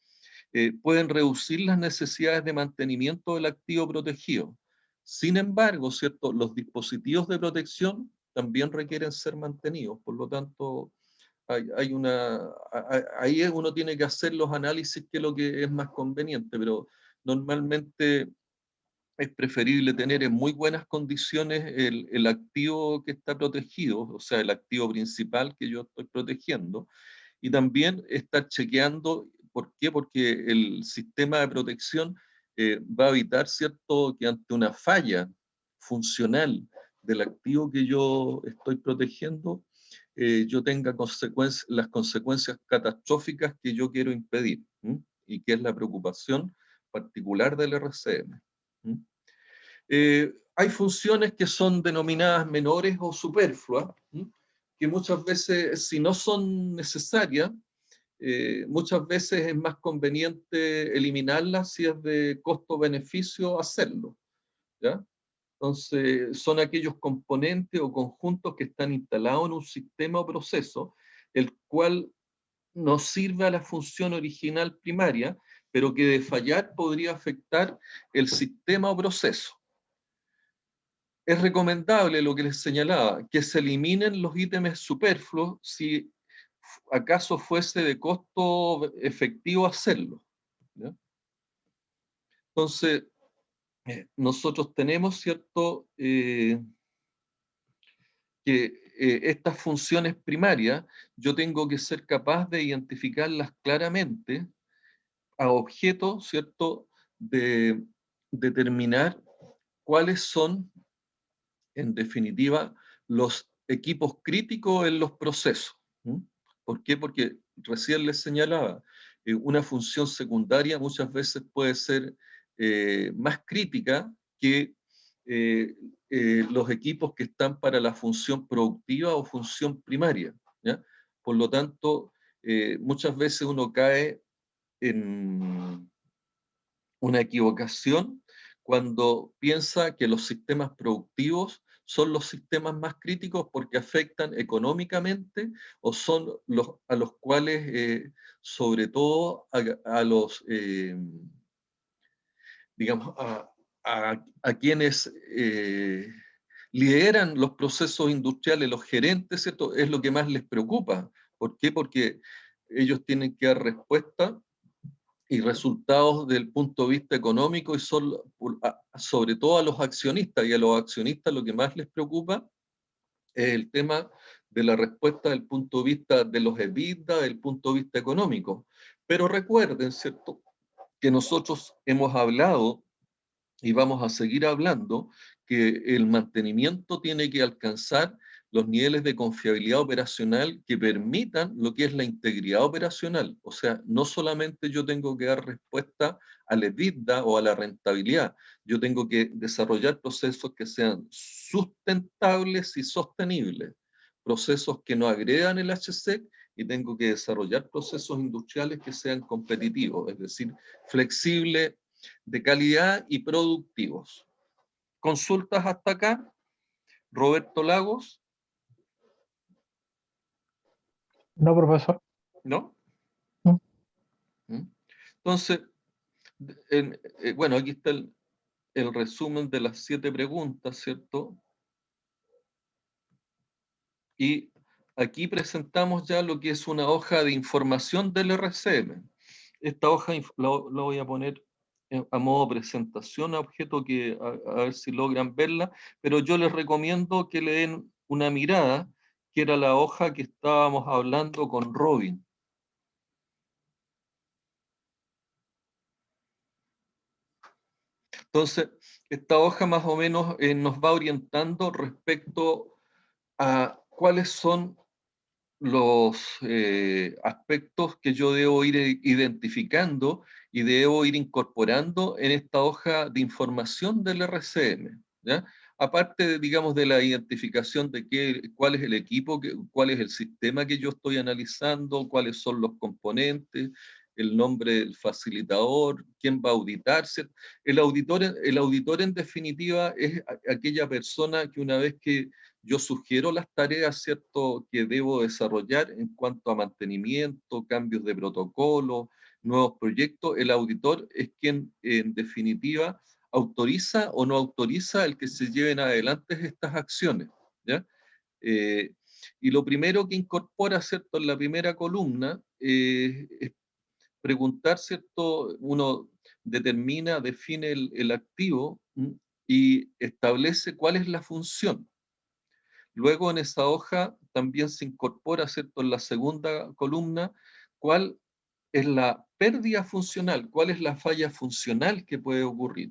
pueden reducir las necesidades de mantenimiento del activo protegido. Sin embargo, ¿cierto?, los dispositivos de protección también requieren ser mantenidos, por lo tanto, ahí uno tiene que hacer los análisis que es lo que es más conveniente, pero normalmente es preferible tener en muy buenas condiciones el activo que está protegido, o sea, el activo principal que yo estoy protegiendo, y también estar chequeando. ¿Por qué? Porque el sistema de protección va a evitar, ¿cierto?, que ante una falla funcional del activo que yo estoy protegiendo, yo tenga las consecuencias catastróficas que yo quiero impedir, y que es la preocupación particular del RCM. Hay funciones que son denominadas menores o superfluas, que muchas veces, si no son necesarias, muchas veces es más conveniente eliminarlas si es de costo-beneficio hacerlo, ¿ya? Entonces, son aquellos componentes o conjuntos que están instalados en un sistema o proceso, el cual nos sirve a la función original primaria, pero que de fallar podría afectar el sistema o proceso. Es recomendable, lo que les señalaba, que se eliminen los ítems superfluos si acaso fuese de costo efectivo hacerlo, ¿ya? Entonces, nosotros tenemos, ¿cierto?, que estas funciones primarias yo tengo que ser capaz de identificarlas claramente a objeto, ¿cierto?, de determinar cuáles son, en definitiva, los equipos críticos en los procesos. ¿Por qué? Porque recién les señalaba, una función secundaria muchas veces puede ser más crítica que los equipos que están para la función productiva o función primaria, ¿ya? Por lo tanto, muchas veces uno cae en una equivocación cuando piensa que los sistemas productivos son los sistemas más críticos porque afectan económicamente o son los a los cuales, sobre todo a los, digamos, a quienes lideran los procesos industriales, los gerentes, ¿cierto? Es lo que más les preocupa. ¿Por qué? Porque ellos tienen que dar respuesta y resultados del punto de vista económico, y son sobre todo a los accionistas, y a los accionistas lo que más les preocupa es el tema de la respuesta del punto de vista de los EBITDA, del punto de vista económico. Pero recuerden, ¿cierto?, que nosotros hemos hablado y vamos a seguir hablando que el mantenimiento tiene que alcanzar los niveles de confiabilidad operacional que permitan lo que es la integridad operacional. O sea, no solamente yo tengo que dar respuesta al EBITDA o a la rentabilidad, yo tengo que desarrollar procesos que sean sustentables y sostenibles, procesos que no agredan el HSEC, y tengo que desarrollar procesos industriales que sean competitivos, es decir, flexibles, de calidad y productivos. ¿Consultas hasta acá? Roberto Lagos. No, profesor. ¿No? No. Entonces, bueno, aquí está el resumen de las 7 preguntas, ¿cierto? Y aquí presentamos ya lo que es una hoja de información del RCM. Esta hoja la voy a poner a modo presentación, a objeto que a ver si logran verla, pero yo les recomiendo que le den una mirada, que era la hoja que estábamos hablando con Robin. Entonces, esta hoja más o menos nos va orientando respecto a cuáles son los aspectos que yo debo ir identificando y debo ir incorporando en esta hoja de información del RCM, ¿ya? Aparte, digamos, de la identificación de cuál es el equipo, cuál es el sistema que yo estoy analizando, cuáles son los componentes, el nombre del facilitador, quién va a auditarse. El auditor en definitiva es aquella persona que una vez que yo sugiero las tareas, ¿cierto?, que debo desarrollar en cuanto a mantenimiento, cambios de protocolo, nuevos proyectos. El auditor es quien, en definitiva, autoriza o no autoriza el que se lleven adelante estas acciones, ¿ya? Y lo primero que incorpora, ¿cierto?, en la primera columna es preguntar, ¿cierto? Uno determina, define el activo y establece cuál es la función. Luego en esa hoja también se incorpora, ¿cierto?, en la segunda columna, cuál es la pérdida funcional, cuál es la falla funcional que puede ocurrir.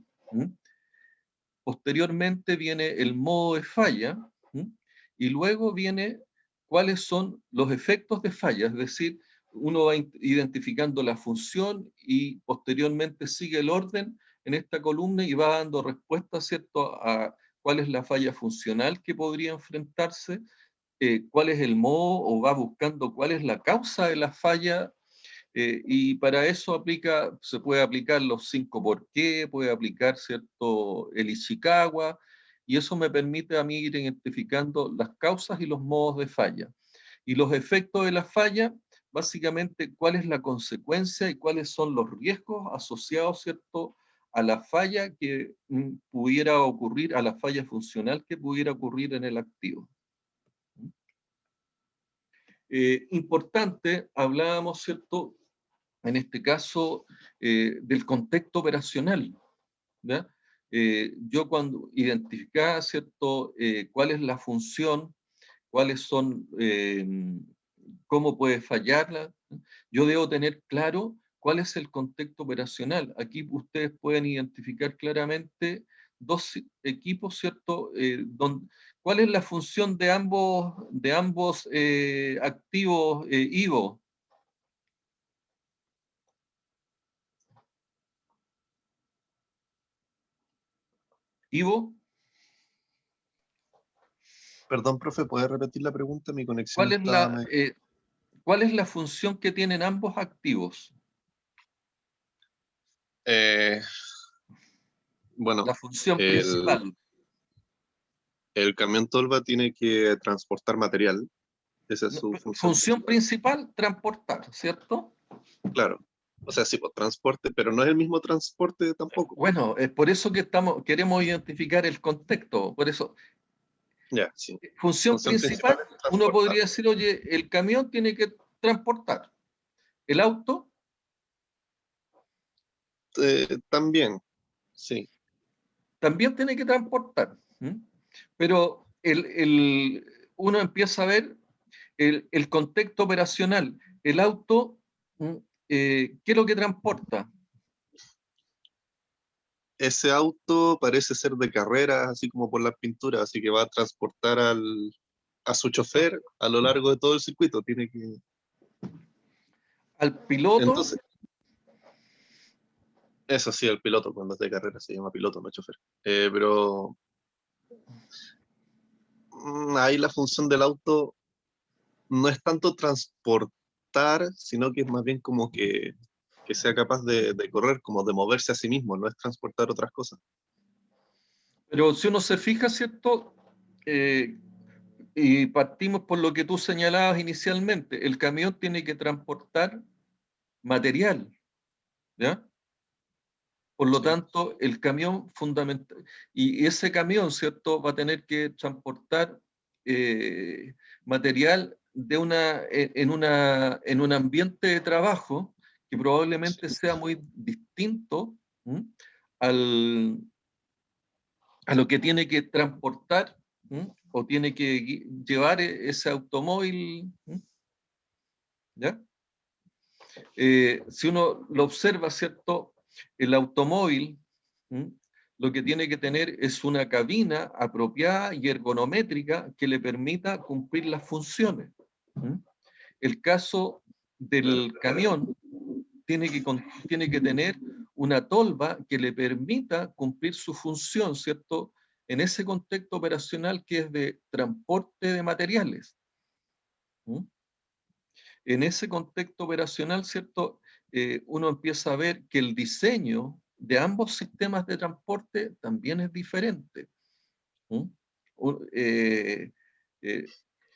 Posteriormente viene el modo de falla, y luego viene cuáles son los efectos de falla, es decir, uno va identificando la función y posteriormente sigue el orden en esta columna y va dando respuesta, ¿cierto?, a cuál es la falla funcional que podría enfrentarse, cuál es el modo, o va buscando cuál es la causa de la falla, y para eso se puede aplicar los 5 por qué, puede aplicar, ¿cierto?, el Ishikawa, y eso me permite a mí ir identificando las causas y los modos de falla. Y los efectos de la falla, básicamente, cuál es la consecuencia y cuáles son los riesgos asociados, ¿cierto?, a la falla que pudiera ocurrir, a la falla funcional que pudiera ocurrir en el activo. Importante, hablábamos, ¿cierto?, en este caso, del contexto operacional, ¿ya? Yo cuando identificaba, ¿cierto?, cuál es la función, cuáles son, cómo puede fallarla, yo debo tener claro cuál es el contexto operacional. Aquí ustedes pueden identificar claramente dos equipos, ¿cierto? ¿Cuál es la función de ambos activos IVO? Ivo, Perdón, profe, ¿puede repetir la pregunta? Mi conexión ¿cuál es estaba la, eh, ¿cuál es la función que tienen ambos activos? bueno, La función el, principal. el camión tolva tiene que transportar material. Esa es su función Función principal. principal, transportar, ¿cierto? Claro. O sea, sí, pues transporte, pero no es el mismo transporte tampoco. Bueno, es por eso que queremos identificar el contexto. Por eso, Ya, sí. función Función principal principal, es uno transportar. podría decir, oye, el camión tiene que transportar. El auto También, sí. también tiene que transportar. Pero uno empieza a ver el contexto operacional. El auto, ¿qué es lo que transporta? Ese auto parece ser de carrera, así como por las pinturas, así que va a transportar a su chofer a lo largo de todo el circuito. Tiene que. Al piloto, Entonces, eso sí, el piloto cuando es de carrera se llama piloto, no chofer. Pero ahí la función del auto no es tanto transportar, sino que es más bien como que sea capaz de correr, como de moverse a sí mismo, no es transportar otras cosas. pero si uno se fija, ¿cierto? Y partimos por lo que tú señalabas inicialmente, el camión tiene que transportar material, ¿ya? Por lo Sí. tanto, el camión fundamental, y ese camión, ¿cierto?, va a tener que transportar material en un ambiente de trabajo que probablemente sea muy distinto a lo que tiene que transportar o tiene que llevar ese automóvil. ¿Ya? Si uno lo observa, ¿cierto? El automóvil lo que tiene que tener es una cabina apropiada y ergonométrica que le permita cumplir las funciones. El caso del camión tiene que tener una tolva que le permita cumplir su función, ¿cierto? En ese contexto operacional que es de transporte de materiales. En ese contexto operacional, ¿cierto? Uno empieza a ver que el diseño de ambos sistemas de transporte también es diferente.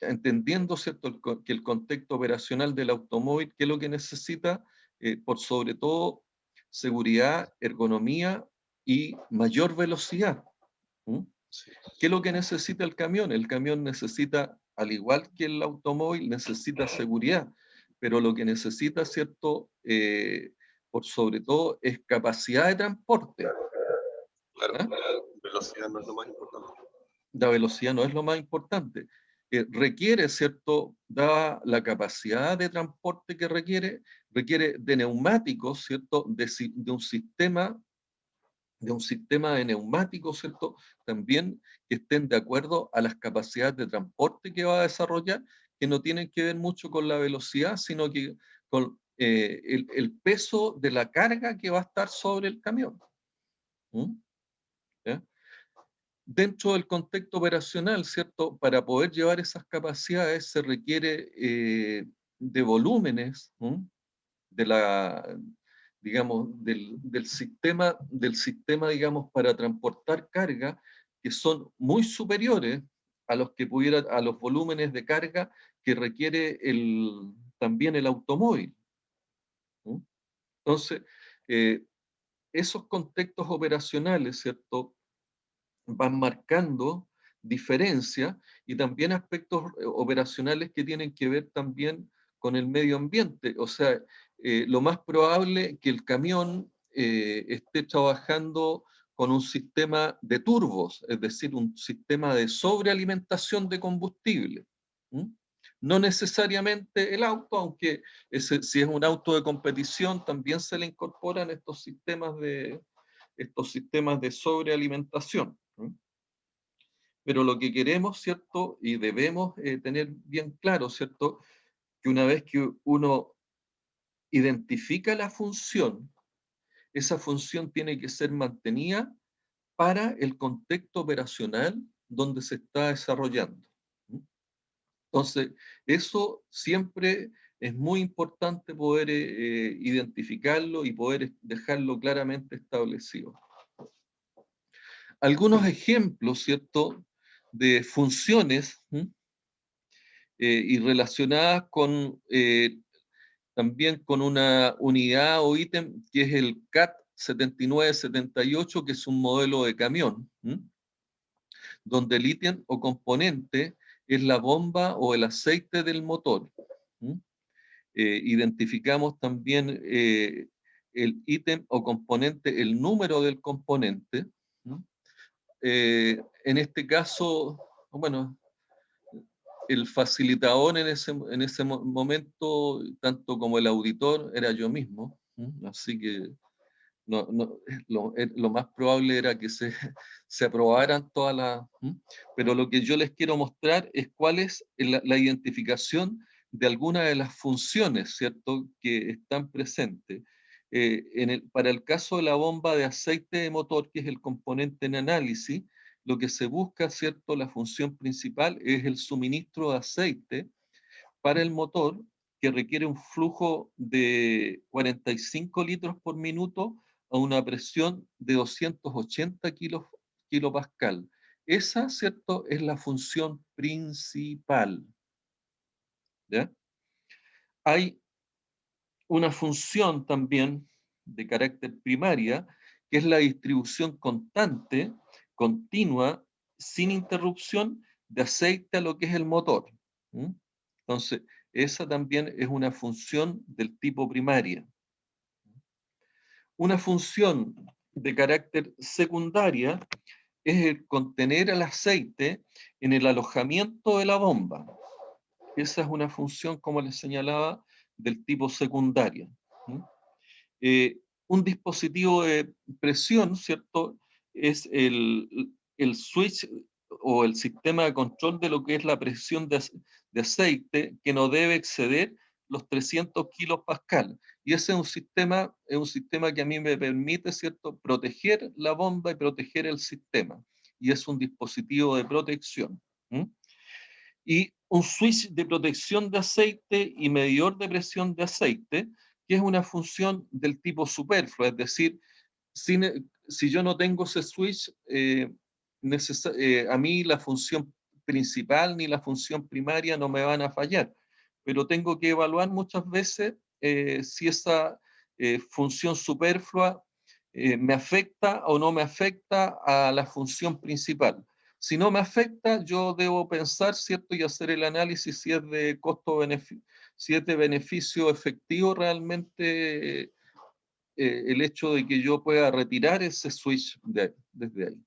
Entendiendo, ¿cierto?, que el contexto operacional del automóvil, ¿qué es lo que necesita? Por sobre todo, seguridad, ergonomía y mayor velocidad. ¿Qué es lo que necesita el camión? El camión necesita, al igual que el automóvil, necesita seguridad, pero lo que necesita, ¿cierto?, por sobre todo, es capacidad de transporte. Claro, la velocidad no es lo más importante. La velocidad no es lo más importante. Requiere, ¿cierto?, dada la capacidad de transporte que requiere de neumáticos, ¿cierto?, de un sistema de neumáticos, ¿cierto?, también que estén de acuerdo a las capacidades de transporte que va a desarrollar, que no tienen que ver mucho con la velocidad, sino que con el peso de la carga que va a estar sobre el camión. ¿Ya? Dentro del contexto operacional, ¿cierto? Para poder llevar esas capacidades se requiere de volúmenes de la, digamos, del sistema, digamos, para transportar carga que son muy superiores a los que a los volúmenes de carga que requiere también el automóvil. Entonces, esos contextos operacionales, ¿cierto?, van marcando diferencias y también aspectos operacionales que tienen que ver también con el medio ambiente. O sea, lo más probable que el camión esté trabajando con un sistema de turbos, es decir, un sistema de sobrealimentación de combustible. No necesariamente el auto, aunque si es un auto de competición, también se le incorporan estos sistemas de sobrealimentación. Pero lo que queremos, ¿cierto? Y debemos tener bien claro, ¿cierto? Que una vez que uno identifica la función, esa función tiene que ser mantenida para el contexto operacional donde se está desarrollando. Entonces, eso siempre es muy importante poder identificarlo y poder dejarlo claramente establecido. Algunos ejemplos, ¿cierto?, de funciones y relacionadas con también con una unidad o ítem que es el CAT 7978, que es un modelo de camión, donde el ítem o componente es la bomba o el aceite del motor. Identificamos también el ítem o componente, el número del componente. En este caso, bueno, el facilitador en ese momento, tanto como el auditor, era yo mismo, así que lo más probable era que se aprobaran todas las... Pero lo que yo les quiero mostrar es cuál es la identificación de algunas de las funciones, ¿cierto?, que están presentes. Para el caso de la bomba de aceite de motor, que es el componente en análisis, lo que se busca, ¿cierto?, la función principal es el suministro de aceite para el motor, que requiere un flujo de 45 litros por minuto a una presión de 280 kilopascal. Esa, ¿cierto?, es la función principal. ¿Ya? Hay una función también de carácter primaria, que es la distribución constante, continua, sin interrupción, de aceite a lo que es el motor. Entonces, esa también es una función del tipo primaria. Una función de carácter secundaria es el contener el aceite en el alojamiento de la bomba. Esa es una función, como les señalaba, del tipo secundaria. Un dispositivo de presión, ¿cierto? Es el switch o el sistema de control de lo que es la presión de aceite que no debe exceder los 300 kilopascal. Y ese es un sistema que a mí me permite, ¿cierto?, proteger la bomba y proteger el sistema. Y es un dispositivo de protección. Y un switch de protección de aceite y medidor de presión de aceite, que es una función del tipo superfluo, es decir, si yo no tengo ese switch, a mí la función principal ni la función primaria no me van a fallar, pero tengo que evaluar muchas veces si esa función superflua me afecta o no me afecta a la función principal. Si no me afecta, yo debo pensar, ¿cierto? Y hacer el análisis si es de costo-beneficio, si es de beneficio efectivo realmente el hecho de que yo pueda retirar ese switch desde ahí.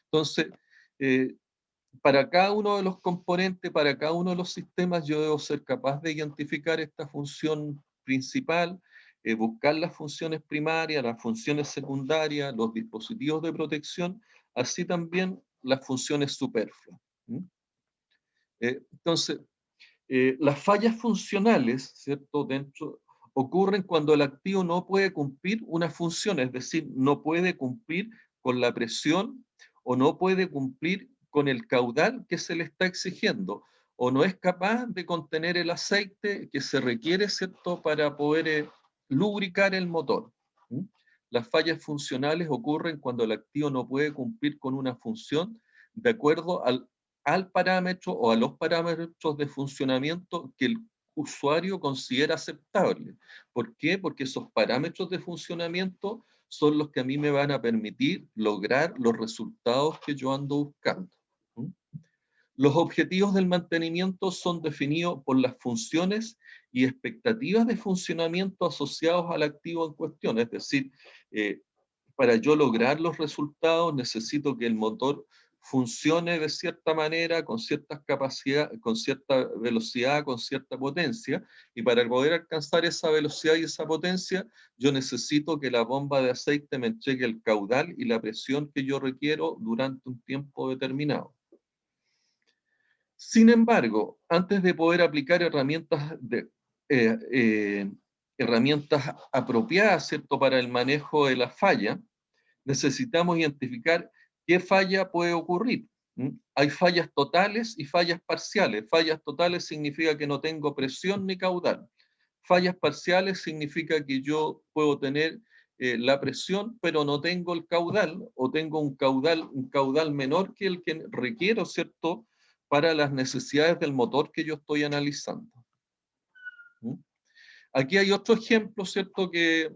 Entonces, eh, para cada uno de los componentes, para cada uno de los sistemas, yo debo ser capaz de identificar esta función principal, buscar las funciones primarias, las funciones secundarias, los dispositivos de protección, así también las funciones superfluas. Entonces, las fallas funcionales, ¿cierto? Ocurren cuando el activo no puede cumplir una función, es decir, no puede cumplir con la presión o no puede cumplir con el caudal que se le está exigiendo, o no es capaz de contener el aceite que se requiere, ¿cierto?, para poder lubricar el motor. Las fallas funcionales ocurren cuando el activo no puede cumplir con una función de acuerdo al parámetro o a los parámetros de funcionamiento que el usuario considera aceptable. ¿Por qué? Porque esos parámetros de funcionamiento son los que a mí me van a permitir lograr los resultados que yo ando buscando. Los objetivos del mantenimiento son definidos por las funciones y expectativas de funcionamiento asociados al activo en cuestión. Es decir, para yo lograr los resultados necesito que el motor funcione de cierta manera, con ciertas capacidades, con cierta velocidad, con cierta potencia, y para poder alcanzar esa velocidad y esa potencia, yo necesito que la bomba de aceite me entregue el caudal y la presión que yo requiero durante un tiempo determinado. Sin embargo, antes de poder aplicar herramientas apropiadas, ¿cierto?, para el manejo de la falla, necesitamos identificar qué falla puede ocurrir. Hay fallas totales y fallas parciales. Fallas totales significa que no tengo presión ni caudal. Fallas parciales significa que yo puedo tener la presión, pero no tengo el caudal, o tengo un caudal menor que el que requiero, ¿cierto?, para las necesidades del motor que yo estoy analizando. Aquí hay otro ejemplo, ¿cierto?, que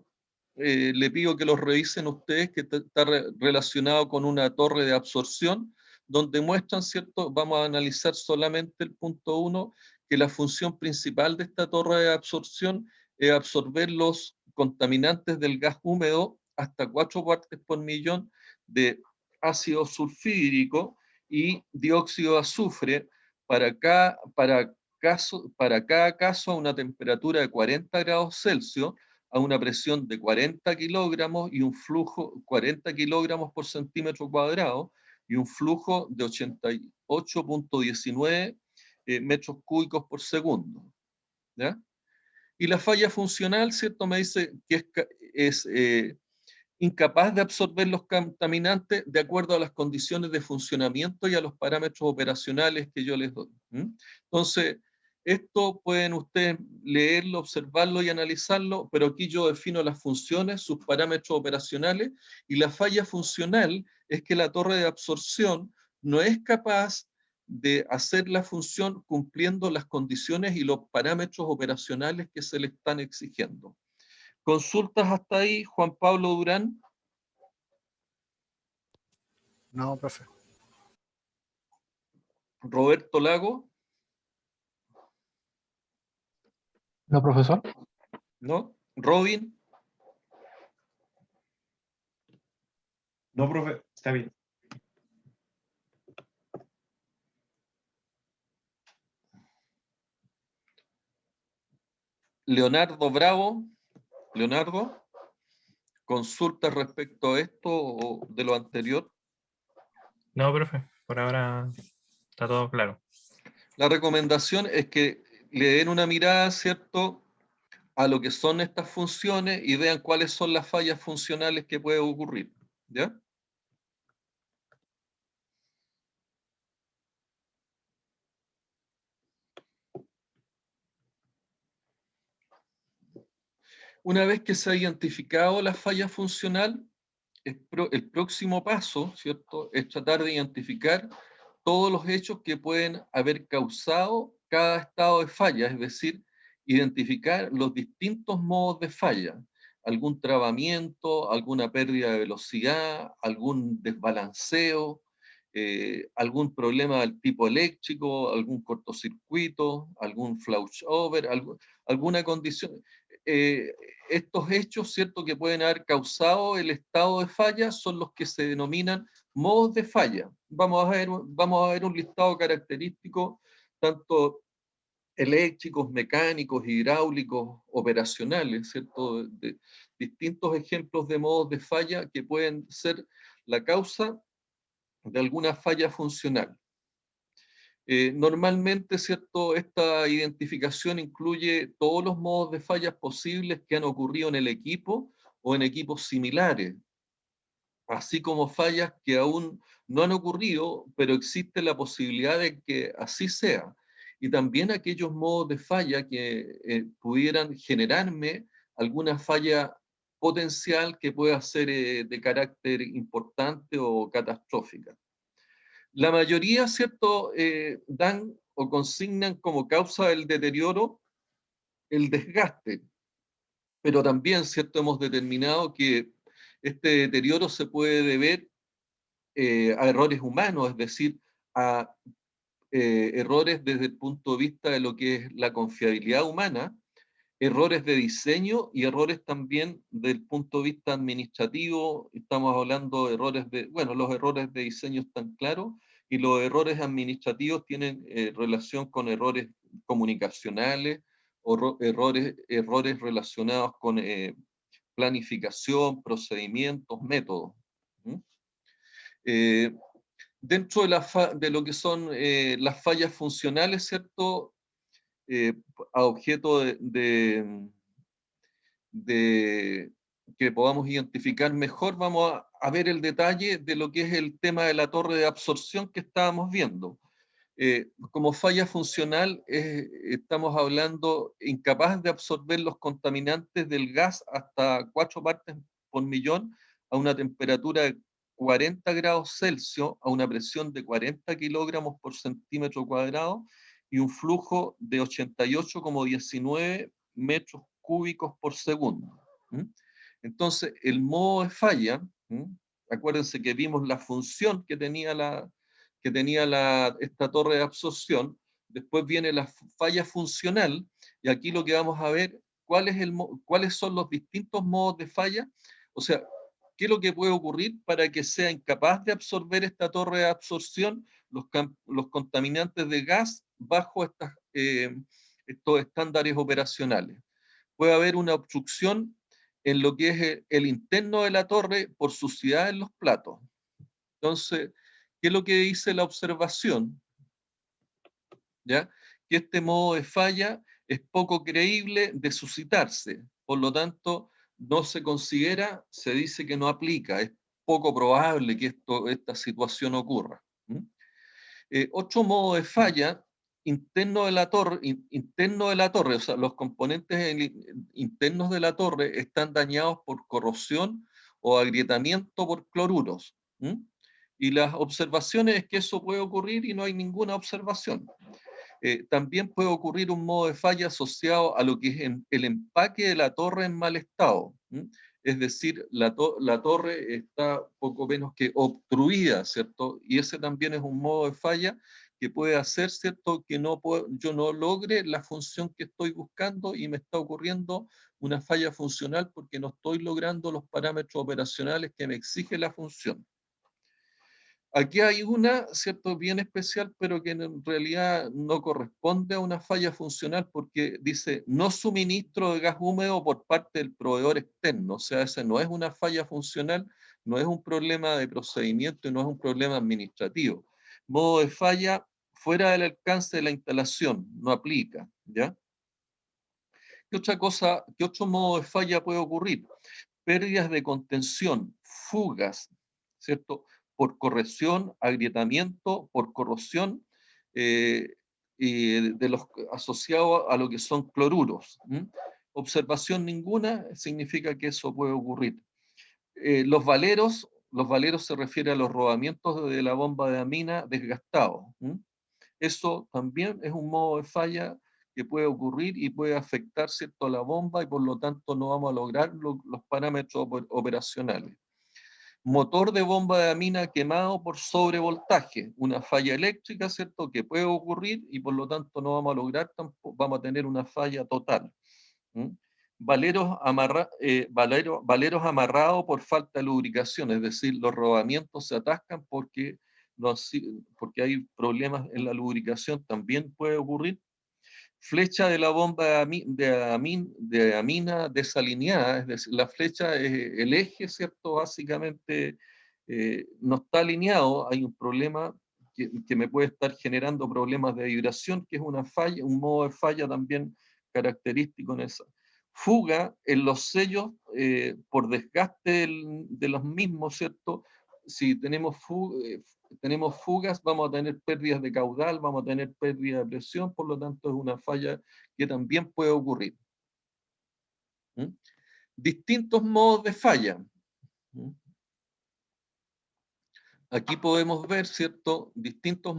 le pido que los revisen ustedes, que está relacionado con una torre de absorción, donde muestran, ¿cierto? Vamos a analizar solamente el punto 1, que la función principal de esta torre de absorción es absorber los contaminantes del gas húmedo hasta 4 partes por millón de ácido sulfídrico y dióxido de azufre para cada caso a una temperatura de 40 grados Celsius, a una presión de 40 kilogramos y un flujo 40 kilogramos por centímetro cuadrado y un flujo de 88.19 metros cúbicos por segundo. ¿Ya? Y la falla funcional, ¿cierto? Me dice que es incapaz de absorber los contaminantes de acuerdo a las condiciones de funcionamiento y a los parámetros operacionales que yo les doy. Entonces, esto pueden ustedes leerlo, observarlo y analizarlo, pero aquí yo defino las funciones, sus parámetros operacionales, y la falla funcional es que la torre de absorción no es capaz de hacer la función cumpliendo las condiciones y los parámetros operacionales que se le están exigiendo. ¿Consultas hasta ahí, Juan Pablo Durán? No, profe. Roberto Lago. No, profesor. ¿No? Robin, No, profe, está bien. Leonardo Bravo. Leonardo, ¿consultas respecto a esto o de lo anterior? No, profe, por ahora está todo claro. La recomendación es que le den una mirada, ¿cierto?, a lo que son estas funciones y vean cuáles son las fallas funcionales que pueden ocurrir, ¿ya? Una vez que se ha identificado la falla funcional, el próximo paso, ¿cierto?, es tratar de identificar todos los hechos que pueden haber causado cada estado de falla, es decir, identificar los distintos modos de falla, algún trabamiento, alguna pérdida de velocidad, algún desbalanceo, algún problema del tipo eléctrico, algún cortocircuito, algún flashover, alguna condición. Eh, Estos hechos, ¿cierto?, que pueden haber causado el estado de falla son los que se denominan modos de falla. Vamos a ver un listado característico, tanto eléctricos, mecánicos, hidráulicos, operacionales, ¿cierto? De distintos ejemplos de modos de falla que pueden ser la causa de alguna falla funcional. Normalmente, ¿cierto?, esta identificación incluye todos los modos de fallas posibles que han ocurrido en el equipo o en equipos similares, así como fallas que aún no han ocurrido, pero existe la posibilidad de que así sea. Y también aquellos modos de falla que pudieran generarme alguna falla potencial que pueda ser de carácter importante o catastrófica. La mayoría, ¿cierto?, dan o consignan como causa del deterioro el desgaste, pero también, ¿cierto?, hemos determinado que este deterioro se puede deber a errores humanos, es decir, a errores desde el punto de vista de lo que es la confiabilidad humana, errores de diseño y errores también del punto de vista administrativo. Estamos hablando de errores de, bueno, los errores de diseño están claros y los errores administrativos tienen relación con errores comunicacionales o errores relacionados con planificación, procedimientos, métodos. ¿Mm? Eh, Dentro de lo que son las fallas funcionales, ¿cierto? A objeto de que podamos identificar mejor, vamos a ver el detalle de lo que es el tema de la torre de absorción que estábamos viendo. Como falla funcional, estamos hablando incapaz de absorber los contaminantes del gas hasta 4 partes por millón a una temperatura de 40 grados Celsius, a una presión de 40 kilogramos por centímetro cuadrado y un flujo de 88,19 metros cúbicos por segundo. ¿Mm? Entonces, el modo de falla, acuérdense que vimos la función que tenía esta torre de absorción, después viene la falla funcional, y aquí lo que vamos a ver, cuáles son los distintos modos de falla, o sea, qué es lo que puede ocurrir para que sea incapaz de absorber esta torre de absorción los contaminantes de gas bajo estos estándares operacionales. Puede haber una obstrucción en lo que es el interno de la torre por suciedad en los platos. Entonces, ¿qué es lo que dice la observación? ¿Ya? Que este modo de falla es poco creíble de suscitarse, por lo tanto, no se considera, se dice que no aplica, es poco probable que esta situación ocurra. Otro modo de falla interno de la torre, o sea, los componentes internos de la torre están dañados por corrosión o agrietamiento por cloruros. Y las observaciones es que eso puede ocurrir y no hay ninguna observación. También puede ocurrir un modo de falla asociado a lo que es el empaque de la torre en mal estado. Es decir, la torre está poco menos que obstruida, ¿cierto? Y ese también es un modo de falla que puede hacer, ¿cierto?, que yo no logre la función que estoy buscando y me está ocurriendo una falla funcional porque no estoy logrando los parámetros operacionales que me exige la función. Aquí hay una, ¿cierto?, bien especial, pero que en realidad no corresponde a una falla funcional porque dice no suministro de gas húmedo por parte del proveedor externo. O sea, esa no es una falla funcional, no es un problema de procedimiento y no es un problema administrativo. Modo de falla fuera del alcance de la instalación, no aplica, ¿ya? ¿Qué otra cosa, qué otro modo de falla puede ocurrir? Pérdidas de contención, fugas, ¿cierto? Por corrosión, agrietamiento, por corrosión, y de los asociados a lo que son cloruros. Observación ninguna significa que eso puede ocurrir. Los valeros se refiere a los rodamientos de la bomba de amina desgastados. Eso también es un modo de falla que puede ocurrir y puede afectar, ¿cierto?, a la bomba y por lo tanto no vamos a lograr los parámetros operacionales. Motor de bomba de amina quemado por sobrevoltaje, una falla eléctrica, ¿cierto?, que puede ocurrir y por lo tanto no vamos a lograr, tampoco, vamos a tener una falla total. Valeros amarrados por falta de lubricación, es decir, los rodamientos se atascan porque hay problemas en la lubricación, también puede ocurrir. Flecha de la bomba de amina desalineada, es decir, la flecha es el eje, ¿cierto? Básicamente no está alineado, hay un problema que me puede estar generando problemas de vibración, que es una falla, un modo de falla también característico en esa. Fuga en los sellos por desgaste de los mismos, ¿cierto? Si tenemos fugas, vamos a tener pérdidas de caudal, vamos a tener pérdida de presión, por lo tanto es una falla que también puede ocurrir. Distintos modos de falla. Aquí podemos ver, ¿cierto?, distintos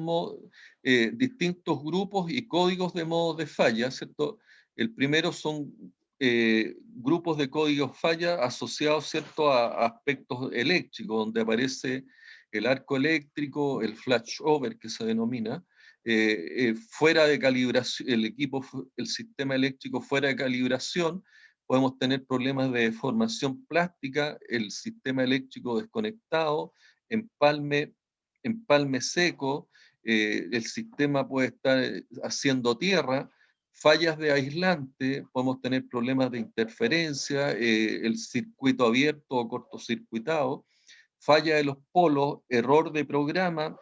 grupos y códigos de modos de falla, ¿cierto? El primero son grupos de códigos falla asociados, ¿cierto?, a aspectos eléctricos, donde aparece el arco eléctrico, el flashover que se denomina, fuera de calibración, el sistema eléctrico fuera de calibración, podemos tener problemas de deformación plástica, el sistema eléctrico desconectado, empalme seco, el sistema puede estar haciendo tierra, fallas de aislante, podemos tener problemas de interferencia, el circuito abierto o cortocircuitado, falla de los polos, error de programa,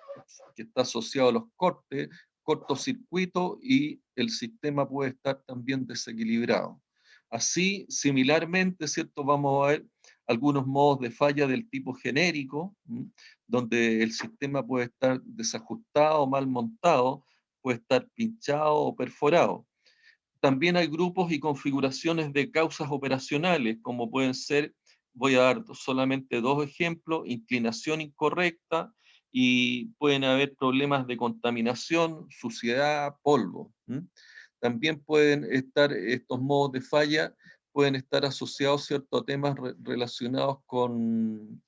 que está asociado a los cortes, cortocircuito y el sistema puede estar también desequilibrado. Así, similarmente, ¿cierto?, vamos a ver algunos modos de falla del tipo genérico, donde el sistema puede estar desajustado, mal montado, puede estar pinchado o perforado. También hay grupos y configuraciones de causas operacionales, como pueden ser, voy a dar solamente dos ejemplos, inclinación incorrecta, y pueden haber problemas de contaminación, suciedad, polvo. También pueden estar estos modos de falla, pueden estar asociados, ¿cierto?, a temas relacionados con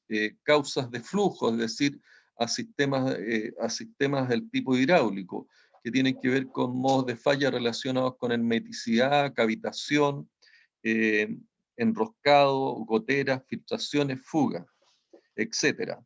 causas de flujo, es decir, a sistemas del tipo hidráulico, que tienen que ver con modos de falla relacionados con hermeticidad, cavitación, enroscado, goteras, filtraciones, fugas, etc.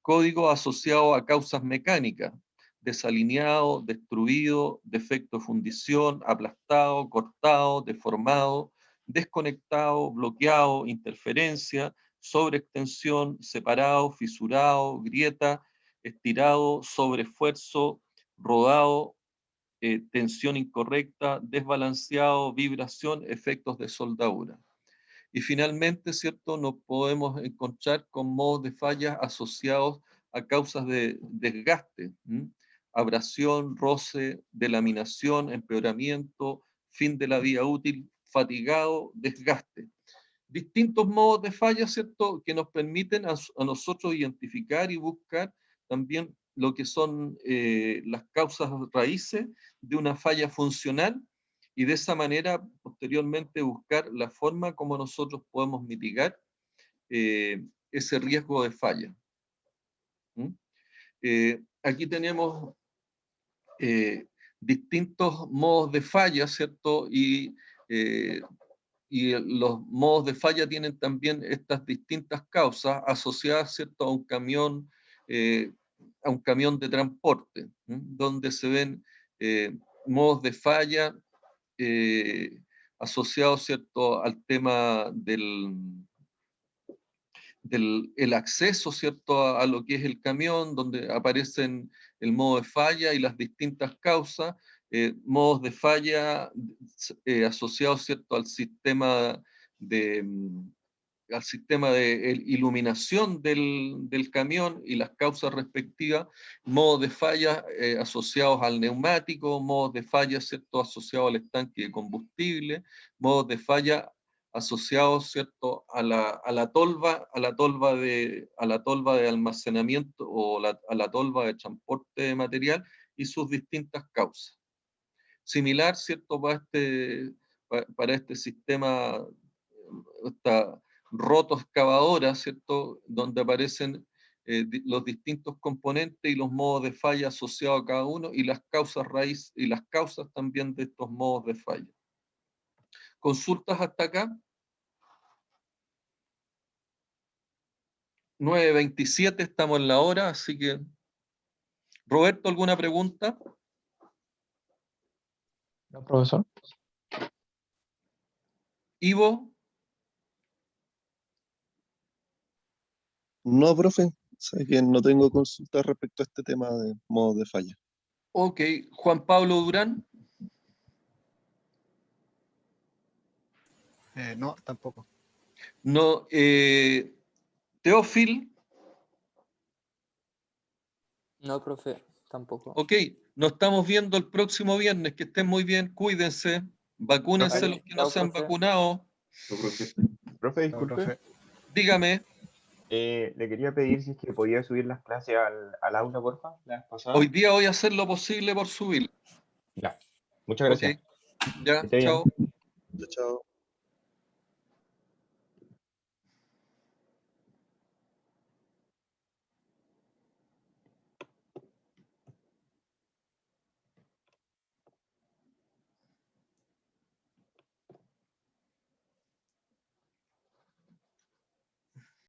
Código asociado a causas mecánicas, desalineado, destruido, defecto de fundición, aplastado, cortado, deformado, desconectado, bloqueado, interferencia, sobreextensión, separado, fisurado, grieta, estirado, sobreesfuerzo, rodado, tensión incorrecta, desbalanceado, vibración, efectos de soldadura. Y finalmente, ¿cierto?, nos podemos encontrar con modos de fallas asociados a causas de desgaste, abrasión, roce, delaminación, empeoramiento, fin de la vida útil, fatigado, desgaste. Distintos modos de falla, ¿cierto?, que nos permiten a nosotros identificar y buscar también lo que son las causas raíces de una falla funcional y de esa manera posteriormente buscar la forma como nosotros podemos mitigar ese riesgo de falla. Aquí tenemos distintos modos de falla, ¿cierto? Y los modos de falla tienen también estas distintas causas asociadas, ¿cierto?, a un camión de transporte, donde se ven modos de falla asociados, ¿cierto?, al tema del acceso, ¿cierto?, a lo que es el camión, donde aparecen el modo de falla y las distintas causas, modos de falla asociados, ¿cierto?, al sistema de iluminación del camión y las causas respectivas, modos de falla asociados al neumático, modos de falla, ¿cierto?, asociados al estanque de combustible, modos de falla asociados, ¿cierto?, a la tolva de almacenamiento o a la tolva de transporte de material y sus distintas causas. Similar, ¿cierto?, para este sistema, esta rotoexcavadora, ¿cierto?, donde aparecen los distintos componentes y los modos de falla asociados a cada uno y las causas raíz y las causas también de estos modos de falla. ¿Consultas hasta acá? 9:27, estamos en la hora, así que... Roberto, ¿alguna pregunta? No, profesor. Ivo, No, profe, sé que no tengo consultas respecto a este tema de modos de falla. ok. Juan Pablo Durán, No, tampoco. no. Teófil, No, profe, tampoco. ok. Nos estamos viendo el próximo viernes. Que estén muy bien, cuídense, vacúnense Vale, los que no chao, se han profe. vacunado. No, profe. Profe, No, disculpe. profe. Dígame, Le quería pedir si es que podía subir las clases al aula, porfa, la vez pasada. hoy día voy a hacer lo posible por subir. Ya. Muchas Ok, gracias. ya, Que esté bien. chao. Chao.